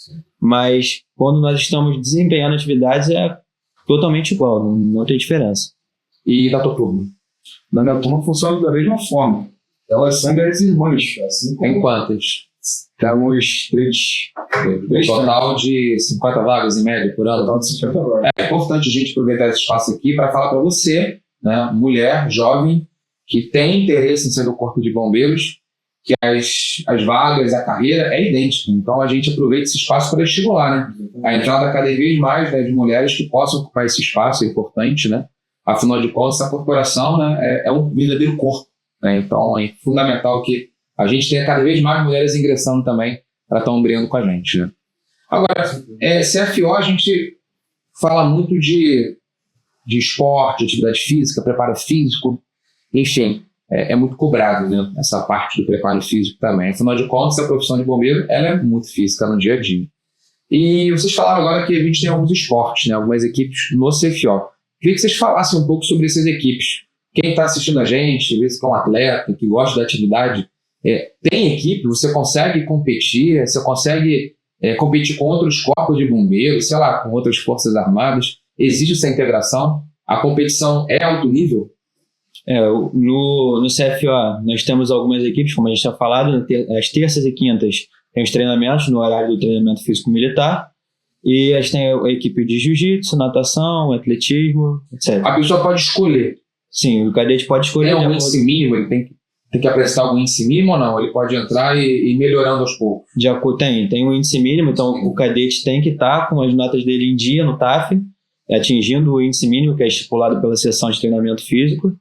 Mas quando nós estamos desempenhando atividades é totalmente igual, não tem diferença. E da tua turma? Na minha turma funciona da mesma forma. Elas são 10 irmãs. Assim Tem quantas? Temos 3. Total de 50 vagas em média por ano? Total de 50 vagas. É importante a gente aproveitar esse espaço aqui para falar para você, né, mulher, jovem, que tem interesse em ser do Corpo de Bombeiros, que as vagas, a carreira é idêntica. Então a gente aproveita esse espaço para estimular, né? A entrada cada vez mais, né, de mulheres que possam ocupar esse espaço, é importante, né? Afinal de contas, a corporação, né, é um verdadeiro corpo, né? Então é fundamental que a gente tenha cada vez mais mulheres ingressando também para estar ombreando com a gente, né? Agora, CFO, a gente fala muito de esporte, atividade física, preparo físico, enfim, é muito cobrado, né, essa parte do preparo físico também. Afinal de contas, a profissão de bombeiro ela é muito física no dia a dia. E vocês falaram agora que a gente tem alguns esportes, né, algumas equipes no CFO. Queria que vocês falassem um pouco sobre essas equipes. Quem está assistindo a gente, vê se é um atleta que gosta da atividade, tem equipe, você consegue competir, você consegue competir com outros corpos de bombeiros, sei lá, com outras forças armadas. Existe essa integração? A competição é alto nível? No CFO, nós temos algumas equipes, como a gente já falado, às terças e quintas tem os treinamentos no horário do treinamento físico-militar, e a gente tem a equipe de jiu-jitsu, natação, atletismo, etc. A pessoa pode escolher. Sim, o cadete pode escolher. Tem algum índice mínimo? Ele tem que apresentar algum índice mínimo ou não? Ele pode entrar e ir melhorando aos poucos? Tem um índice mínimo, então o cadete tem que estar com as notas dele em dia no TAF, atingindo o índice mínimo que é estipulado pela seção de treinamento físico.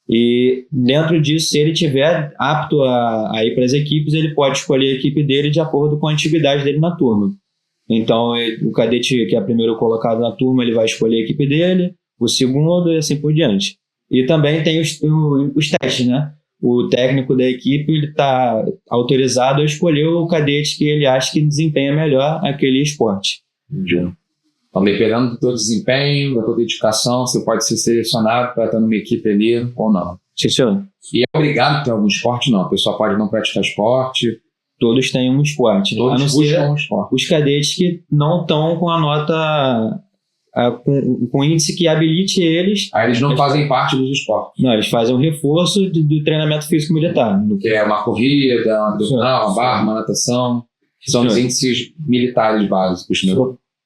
E dentro disso, se ele estiver apto a ir para as equipes, ele pode escolher a equipe dele de acordo com a atividade dele na turma. Então, o cadete que é primeiro colocado na turma, ele vai escolher a equipe dele, o segundo e assim por diante. E também tem os testes, né? O técnico da equipe está autorizado a escolher o cadete que ele acha que desempenha melhor aquele esporte. Entendi. Então, dependendo do teu desempenho, da tua dedicação, você pode ser selecionado para estar numa equipe ali ou não. Sim, senhor. E é obrigado a ter algum esporte? Não. A pessoa pode não praticar esporte. Todos têm um esporte. Todos buscam um esporte. Os cadetes que não estão com a nota, com índice que habilite eles. Aí eles não fazem parte dos esportes. Não, eles fazem um reforço do treinamento físico-militar. Que é uma corrida, uma abdominal, uma barra, uma natação. São os índices militares básicos, né?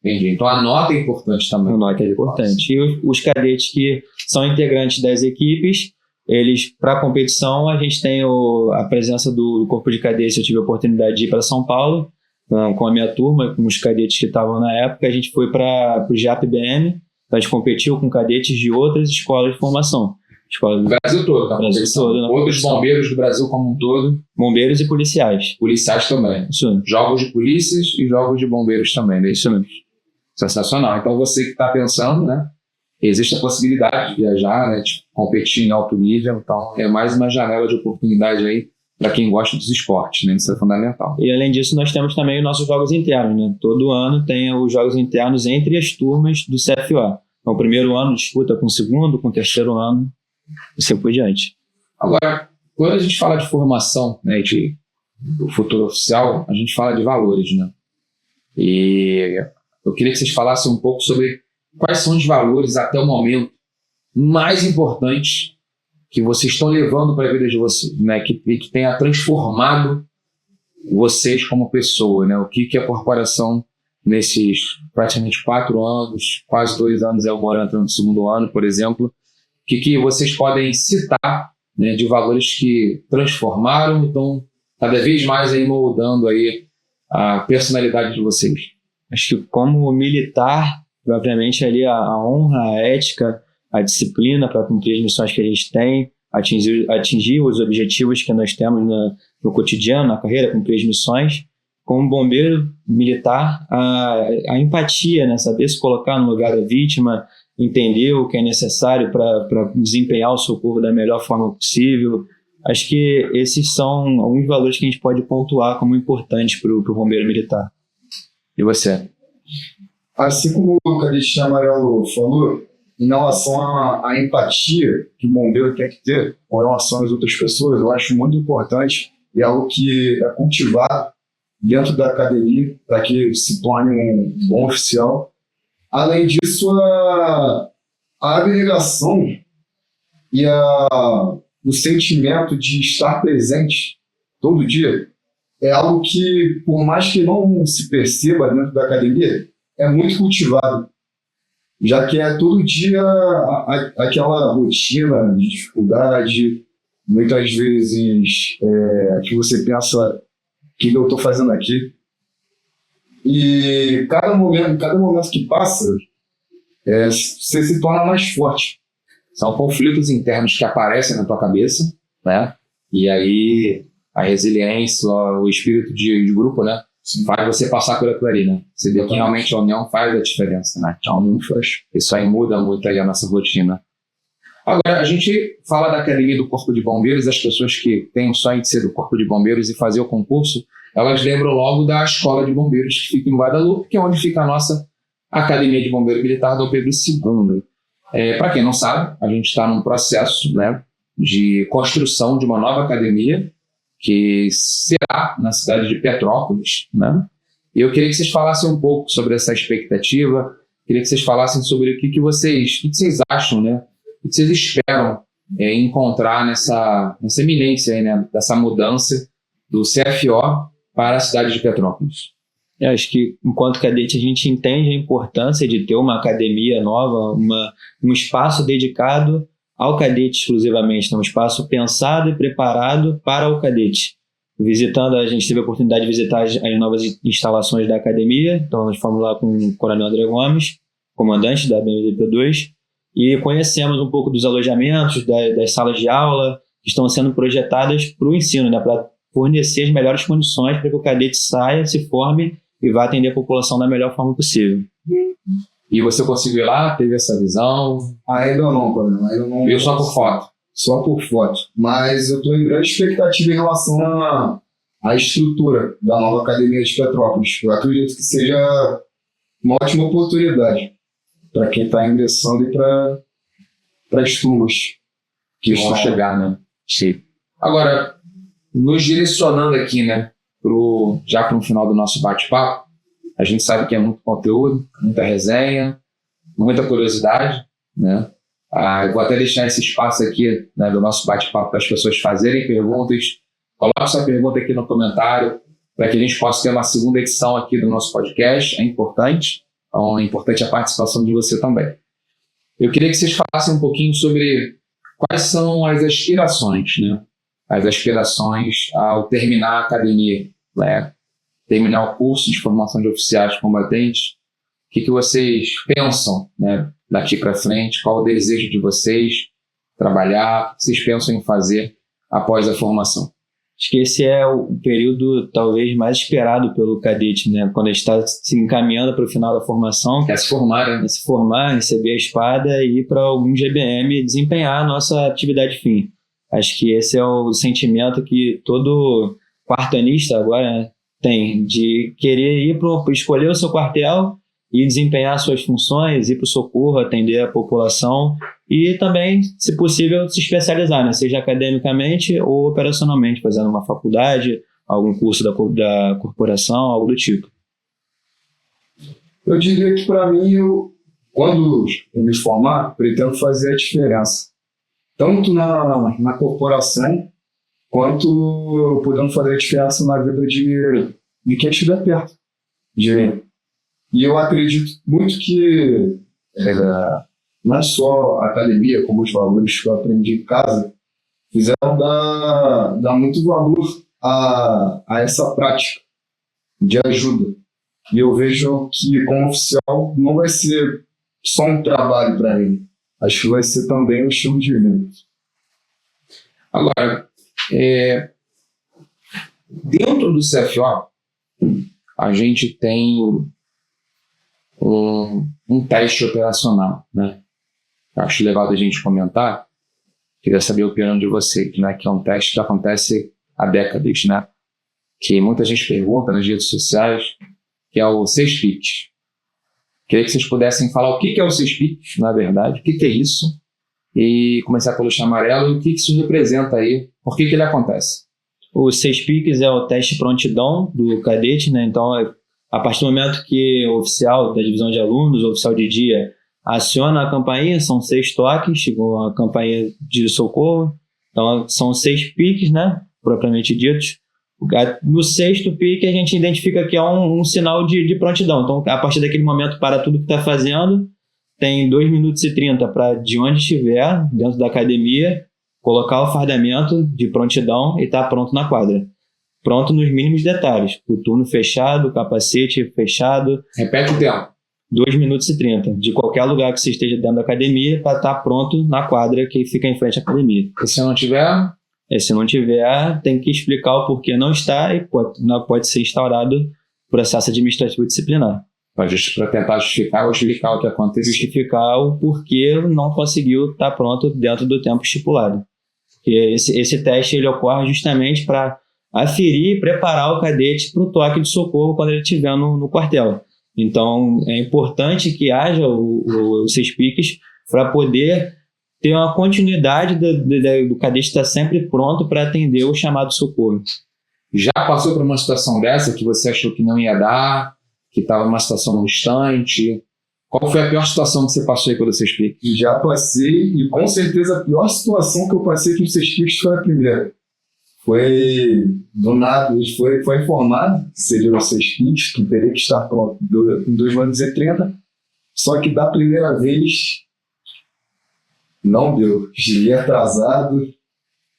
Entendi. Então a nota é importante também. A nota é importante. E os cadetes que são integrantes das equipes, eles, para a competição, a gente tem a presença do corpo de cadetes. Eu tive a oportunidade de ir para São Paulo com a minha turma, com os cadetes que estavam na época. A gente foi para o JAP-BM, a gente competiu com cadetes de outras escolas de formação. Do Brasil todo, tá? Brasil todo, outros bombeiros do Brasil como um todo. Bombeiros e policiais. Policiais também. Isso. Jogos de polícias e jogos de bombeiros também, né? Isso mesmo. Sensacional. Então você que está pensando, né? Existe a possibilidade de viajar, né? De competir em alto nível. Então é mais uma janela de oportunidade aí para quem gosta dos esportes, né? Isso é fundamental. E além disso, nós temos também os nossos jogos internos, né? Todo ano tem os jogos internos entre as turmas do CFO. Então, o primeiro ano disputa com o segundo, com o terceiro ano, e assim por diante. Agora, quando a gente fala de formação, né, do futuro oficial, a gente fala de valores, né? E eu queria que vocês falassem um pouco sobre quais são os valores até o momento mais importantes que vocês estão levando para a vida de vocês, né? Que tenha transformado vocês como pessoa, né? O que a corporação, nesses praticamente 4 anos, quase 2 anos, agora entrando no segundo ano, por exemplo, que vocês podem citar, né, de valores que transformaram e estão cada vez mais aí moldando aí a personalidade de vocês? Acho que como militar, propriamente ali a honra, a ética, a disciplina para cumprir as missões que a gente tem, atingir os objetivos que nós temos no cotidiano, na carreira, cumprir as missões. Como bombeiro militar, a empatia, né? Saber se colocar no lugar da vítima, entender o que é necessário para desempenhar o socorro da melhor forma possível. Acho que esses são alguns valores que a gente pode pontuar como importantes para o bombeiro militar. E você? Assim como o cadete amarelo falou, em relação à empatia que o bombeiro tem que ter com relação às outras pessoas, eu acho muito importante e é algo que é cultivado dentro da academia para que se torne um bom oficial. Além disso, a abnegação e o sentimento de estar presente todo dia é algo que, por mais que não se perceba dentro da academia, é muito cultivado, já que é todo dia aquela rotina de dificuldade, muitas vezes que você pensa, o que eu estou fazendo aqui? E cada momento que passa, você se torna mais forte. São conflitos internos que aparecem na tua cabeça, né? E aí a resiliência, o espírito de grupo, né? Faz você passar por aquilo ali, né? Você vê que realmente a união faz a diferença, né? A união faz. Isso aí muda muito aí a nossa rotina. Agora, a gente fala da academia do Corpo de Bombeiros, as pessoas que têm o sonho de ser do Corpo de Bombeiros e fazer o concurso, elas lembram logo da Escola de Bombeiros, que fica em Guadalupe, que é onde fica a nossa Academia de Bombeiro Militar Dom Pedro II. Para quem não sabe, a gente está num processo, né, de construção de uma nova academia que será na cidade de Petrópolis, né? E eu queria que vocês falassem um pouco sobre essa expectativa, queria que vocês falassem sobre o que vocês acham, né? O que vocês esperam encontrar nessa iminência aí, né? Dessa mudança do CFO para a cidade de Petrópolis. Eu acho que, enquanto cadete, a gente entende a importância de ter uma academia nova, um espaço dedicado ao cadete exclusivamente, né? Um espaço pensado e preparado para o cadete. A gente teve a oportunidade de visitar as novas instalações da academia, então nós fomos lá com o Coronel André Gomes, comandante da BMDP2, e conhecemos um pouco dos alojamentos, das salas de aula, que estão sendo projetadas para o ensino, né? Para fornecer as melhores condições para que o cadete saia, se forme e vá atender a população da melhor forma possível. E você conseguiu ir lá? Teve essa visão? Ainda não, Coronel. Ainda não. Viu só por foto? Só por foto. Mas eu estou em grande expectativa em relação à estrutura da nova academia de Petrópolis. Eu acredito que seja uma ótima oportunidade para quem está ingressando e para as turmas Que vão chegar, né? Sim. Agora, nos direcionando aqui, né, já para o final do nosso bate-papo, a gente sabe que é muito conteúdo, muita resenha, muita curiosidade, né? Eu vou até deixar esse espaço aqui, né, do nosso bate-papo para as pessoas fazerem perguntas. Coloque sua pergunta aqui no comentário para que a gente possa ter uma segunda edição aqui do nosso podcast. É importante. Então, é importante a participação de você também. Eu queria que vocês falassem um pouquinho sobre quais são as aspirações, né? As aspirações ao terminar a academia, né? Terminar o curso de formação de oficiais combatentes. O que vocês pensam, né, daqui para frente? Qual o desejo de vocês trabalhar? O que vocês pensam em fazer após a formação? Acho que esse é o período talvez mais esperado pelo cadete, né? Quando a gente está se encaminhando para o final da formação. É se formar, né? É se formar, receber a espada e ir para algum GBM desempenhar a nossa atividade fim. Acho que esse é o sentimento que todo quartanista agora, né, tem, de querer ir escolher o seu quartel e desempenhar suas funções, ir para o socorro, atender a população e também, se possível, se especializar, né? Seja academicamente ou operacionalmente, fazendo uma faculdade, algum curso da corporação, algo do tipo. Eu diria que, para mim, quando eu me formar, pretendo fazer a diferença. Tanto na corporação, quanto podendo fazer a diferença na vida de quem estiver perto de mim. E eu acredito muito que não só a academia, como os valores que eu aprendi em casa, fizeram dar muito valor a essa prática de ajuda. E eu vejo que, como oficial, não vai ser só um trabalho para mim. Acho que vai ser também um estilo de vida. Agora, dentro do CFO, a gente tem um teste operacional, né? Acho legal da gente comentar. Queria saber a opinião de vocês, né? Que é um teste que acontece há décadas, né? Que muita gente pergunta nas redes sociais, que é o CESPIC. Queria que vocês pudessem falar o que é o CESPIC, na verdade, o que é isso, e começar pelo amarelo e o que isso representa aí, por que ele acontece. O CESPIC é o teste de prontidão do cadete, né? Então, a partir do momento que o oficial da divisão de alunos, o oficial de dia, aciona a campainha, são 6 toques, chegou a campainha de socorro, então são 6 piques, né? Propriamente ditos. No 6º pique, a gente identifica que é um sinal de prontidão. Então, a partir daquele momento, para tudo que está fazendo, tem 2 minutos e 30 para, de onde estiver, dentro da academia, colocar o fardamento de prontidão e estar pronto na quadra. Pronto nos mínimos detalhes. O turno fechado, o capacete fechado. Repete o tempo. 2 minutos e 30. De qualquer lugar que você esteja dentro da academia, para estar pronto na quadra que fica em frente à academia. E se não tiver? Se não tiver, tem que explicar o porquê não está e pode ser instaurado processo administrativo disciplinar. Para tentar justificar ou explicar o que aconteceu. Justificar o porquê não conseguiu estar pronto dentro do tempo estipulado. Porque esse teste ele ocorre justamente para aferir e preparar o cadete para o toque de socorro quando ele estiver no quartel. Então, é importante que haja os 6 piques para poder ter uma continuidade do cadete estar sempre pronto para atender o chamado socorro. Já passou por uma situação dessa que você achou que não ia dar, que estava numa situação distante? Qual foi a pior situação que você passou aí pelo CESPIC? Já passei, e com certeza a pior situação que eu passei aqui no CESPIC foi a primeira. Foi do nada, foi informado que seria o CESPIC, que teria que estar pronto em 2030, só que da primeira vez não deu, cheguei atrasado.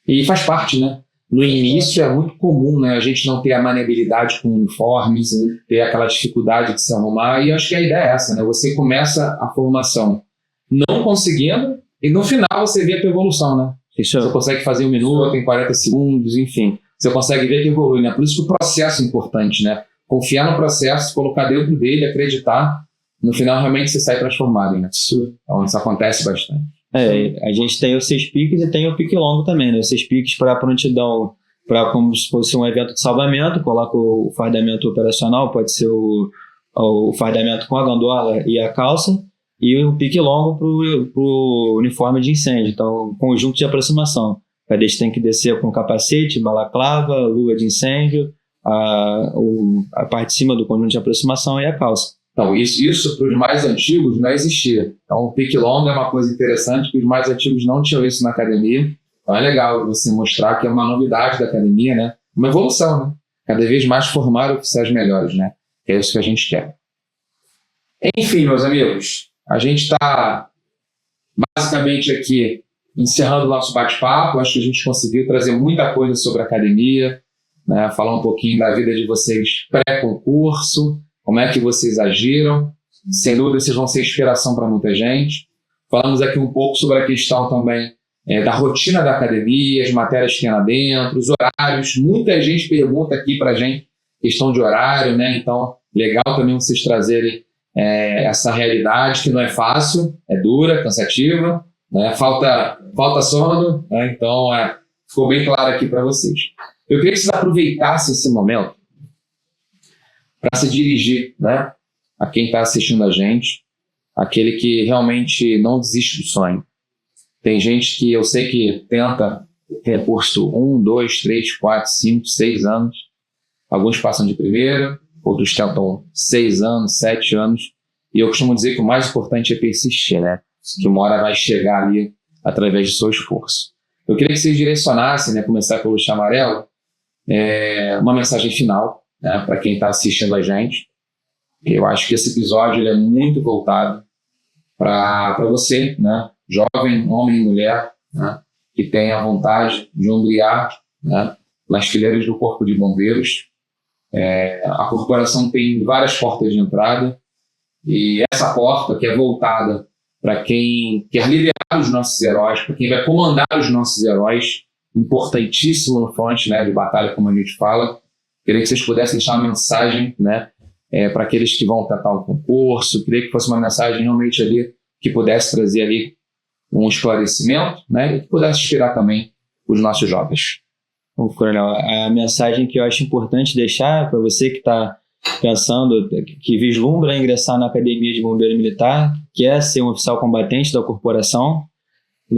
E faz parte, né? No início é muito comum, né? A gente não ter a maneabilidade com o uniforme, ter aquela dificuldade de se arrumar, e acho que a ideia é essa, né? Você começa a formação não conseguindo, e no final você vê a tua evolução, né? Você consegue fazer 1 minuto, em 40 segundos, enfim. Você consegue ver que evolui, né? Por isso que o processo é importante, né? Confiar no processo, colocar dentro dele, acreditar, no final realmente você sai transformado, né? Então isso acontece bastante. A gente tem os 6 piques e tem o pique longo também, né? Os 6 piques para prontidão, para como se fosse um evento de salvamento, coloca o fardamento operacional, pode ser o fardamento com a gandola e a calça, e o pique longo para o uniforme de incêndio, então conjunto de aproximação. O cadete tem que descer com capacete, balaclava, luva de incêndio, a parte de cima do conjunto de aproximação e a calça. Então, isso para os mais antigos não existia. Então, o pique longo é uma coisa interessante, que os mais antigos não tinham isso na academia. Então, é legal você mostrar que é uma novidade da academia, né? Uma evolução, né? Cada vez mais formar oficiais melhores, né? É isso que a gente quer. Enfim, meus amigos, a gente está basicamente aqui encerrando o nosso bate-papo. Acho que a gente conseguiu trazer muita coisa sobre a academia, né? Falar um pouquinho da vida de vocês pré-concurso, como é que vocês agiram. Sem dúvida, vocês vão ser inspiração para muita gente. Falamos aqui um pouco sobre a questão também da rotina da academia, as matérias que tem lá dentro, os horários. Muita gente pergunta aqui para a gente questão de horário, né? Então, legal também vocês trazerem essa realidade, que não é fácil, é dura, cansativa, né? Falta sono, né? Então, ficou bem claro aqui para vocês. Eu queria que vocês aproveitassem esse momento para se dirigir, né, a quem está assistindo a gente, aquele que realmente não desiste do sonho. Tem gente que eu sei que tenta recurso 1, 2, 3, 4, 5, 6 anos. Alguns passam de primeira, outros tentam 6 anos, 7 anos. E eu costumo dizer que o mais importante é persistir, né? Que uma hora vai chegar ali através do seu esforço. Eu queria que vocês direcionassem, né, começar pelo Luxo Amarelo, uma mensagem final, né, para quem está assistindo a gente. Eu acho que esse episódio ele é muito voltado para você, né, jovem, homem e mulher, né, que tem a vontade de ombrear, né, nas fileiras do Corpo de Bombeiros. A corporação tem várias portas de entrada, e essa porta que é voltada para quem quer liderar os nossos heróis, para quem vai comandar os nossos heróis, importantíssimo no front, né, de batalha, como a gente fala. Queria que vocês pudessem deixar uma mensagem, né, para aqueles que vão tratar o concurso. Queria que fosse uma mensagem realmente ali que pudesse trazer ali um esclarecimento, né, e que pudesse inspirar também os nossos jovens. Bom, Coronel, a mensagem que eu acho importante deixar para você que está pensando, que vislumbra ingressar na Academia de Bombeiro Militar, que é ser um oficial combatente da corporação,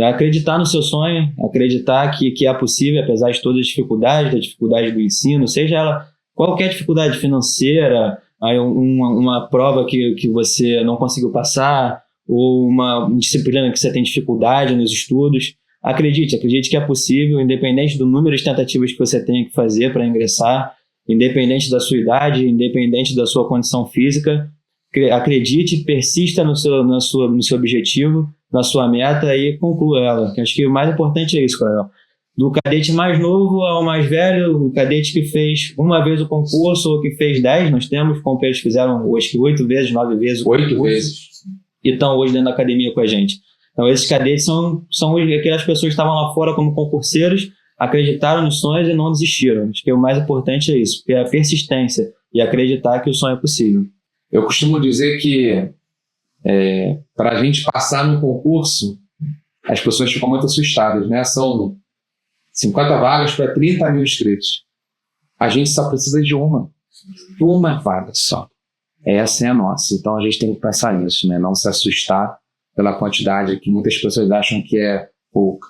acreditar no seu sonho, acreditar que é possível, apesar de todas as dificuldades, da dificuldade do ensino, seja ela qualquer dificuldade financeira, uma prova que você não conseguiu passar, ou uma disciplina que você tem dificuldade nos estudos. Acredite que é possível, independente do número de tentativas que você tenha que fazer para ingressar, independente da sua idade, independente da sua condição física. Acredite, persista no seu objetivo, na sua meta e conclua ela. Acho que o mais importante é isso, Coronel. Do cadete mais novo ao mais velho, o cadete que fez uma vez o concurso ou que fez 10, nós temos companheiros que fizeram acho que 8 vezes, 9 vezes o concurso. 8 vezes. E estão hoje dentro da academia com a gente. Então esses cadetes são aquelas pessoas que estavam lá fora como concurseiros, acreditaram nos sonhos e não desistiram. Acho que o mais importante é isso, porque é a persistência e acreditar que o sonho é possível. Eu costumo dizer que para a gente passar no concurso, as pessoas ficam muito assustadas, né? São 50 vagas para 30 mil inscritos. A gente só precisa de uma vaga só. Essa é a nossa. Então a gente tem que pensar nisso, né? Não se assustar, pela quantidade, que muitas pessoas acham que é pouca.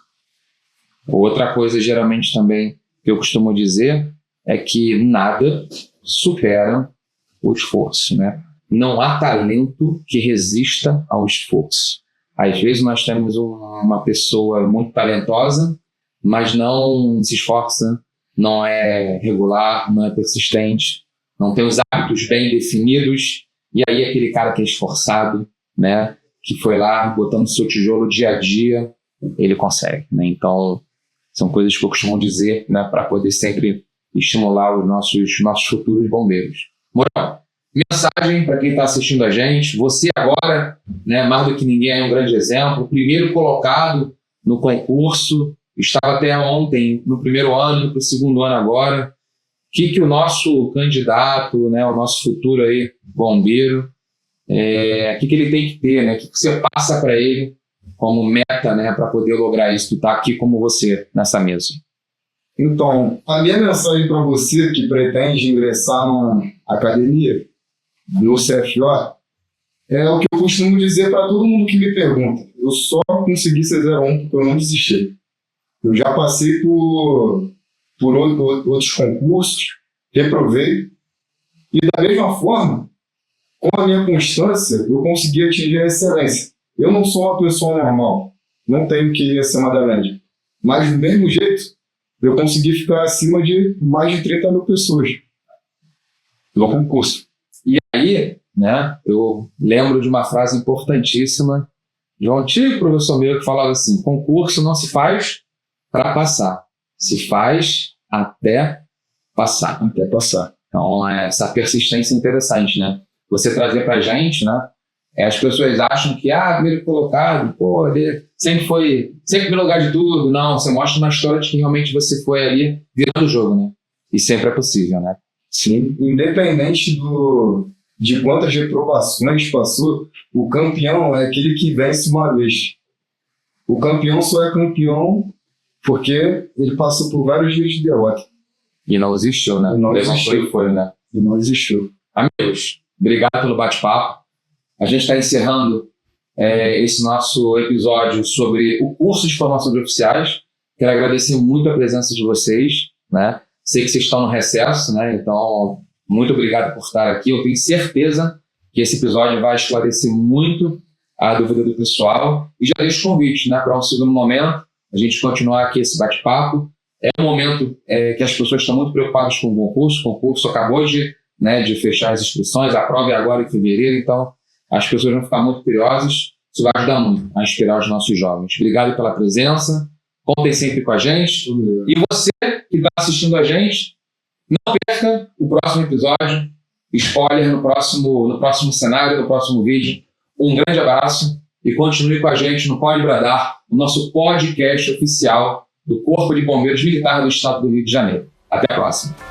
Outra coisa, geralmente, também, que eu costumo dizer, é que nada supera o esforço, né? Não há talento que resista ao esforço. Às vezes nós temos uma pessoa muito talentosa, mas não se esforça, não é regular, não é persistente, não tem os hábitos bem definidos, e aí aquele cara que é esforçado, né, que foi lá botando seu tijolo dia a dia, ele consegue, né? Então, são coisas que eu costumo dizer, né, para poder sempre estimular os nossos futuros bombeiros. Moral, mensagem para quem está assistindo a gente: você agora, né, mais do que ninguém, é um grande exemplo, primeiro colocado no concurso, estava até ontem no primeiro ano, indo para o segundo ano agora. O que o nosso candidato, né, o nosso futuro aí, bombeiro, o que ele tem que ter, né? O que você passa para ele como meta, né, para poder lograr isso, que está aqui como você nessa mesa? Então, a minha mensagem para você que pretende ingressar numa academia, no CFO, é o que eu costumo dizer para todo mundo que me pergunta. Eu só consegui ser 01 porque eu não desisti. Eu já passei por outros concursos, reprovei, e da mesma forma, com a minha constância, eu consegui atingir a excelência. Eu não sou uma pessoa normal, não tenho que ir acima da média, mas do mesmo jeito, eu consegui ficar acima de mais de 30 mil pessoas no concurso. E aí, né, eu lembro de uma frase importantíssima de um antigo professor meu que falava assim: concurso não se faz para passar, se faz até passar. Até passar. Então, essa persistência é interessante, né? Você trazer para a gente, né? As pessoas acham que, primeiro colocado, pô, ele sempre foi primeiro lugar de tudo. Não, você mostra uma história de que realmente você foi ali virando o jogo, né? E sempre é possível, né? Sim, independente de quantas reprovações passou, o campeão é aquele que vence uma vez. O campeão só é campeão porque ele passou por vários dias de derrota. E não existiu, né? Não existiu. E foi, né? E não existiu. Amigos, obrigado pelo bate-papo. A gente está encerrando esse nosso episódio sobre o curso de formação de oficiais. Quero agradecer muito a presença de vocês, né? Sei que vocês estão no recesso, né? Então, muito obrigado por estar aqui. Eu tenho certeza que esse episódio vai esclarecer muito a dúvida do pessoal. E já deixo o convite, né, para um segundo momento, a gente continuar aqui esse bate-papo. É um momento que as pessoas estão muito preocupadas com o concurso. O concurso acabou de fechar as inscrições, a prova é agora em fevereiro, então as pessoas vão ficar muito curiosas. Isso vai ajudar muito a inspirar os nossos jovens. Obrigado pela presença. Contem sempre com a gente. E você que está assistindo a gente, não perca o próximo episódio. Spoiler no próximo cenário, no próximo vídeo. Um grande abraço e continue com a gente no Pode Bradar, o nosso podcast oficial do Corpo de Bombeiros Militar do Estado do Rio de Janeiro. Até a próxima.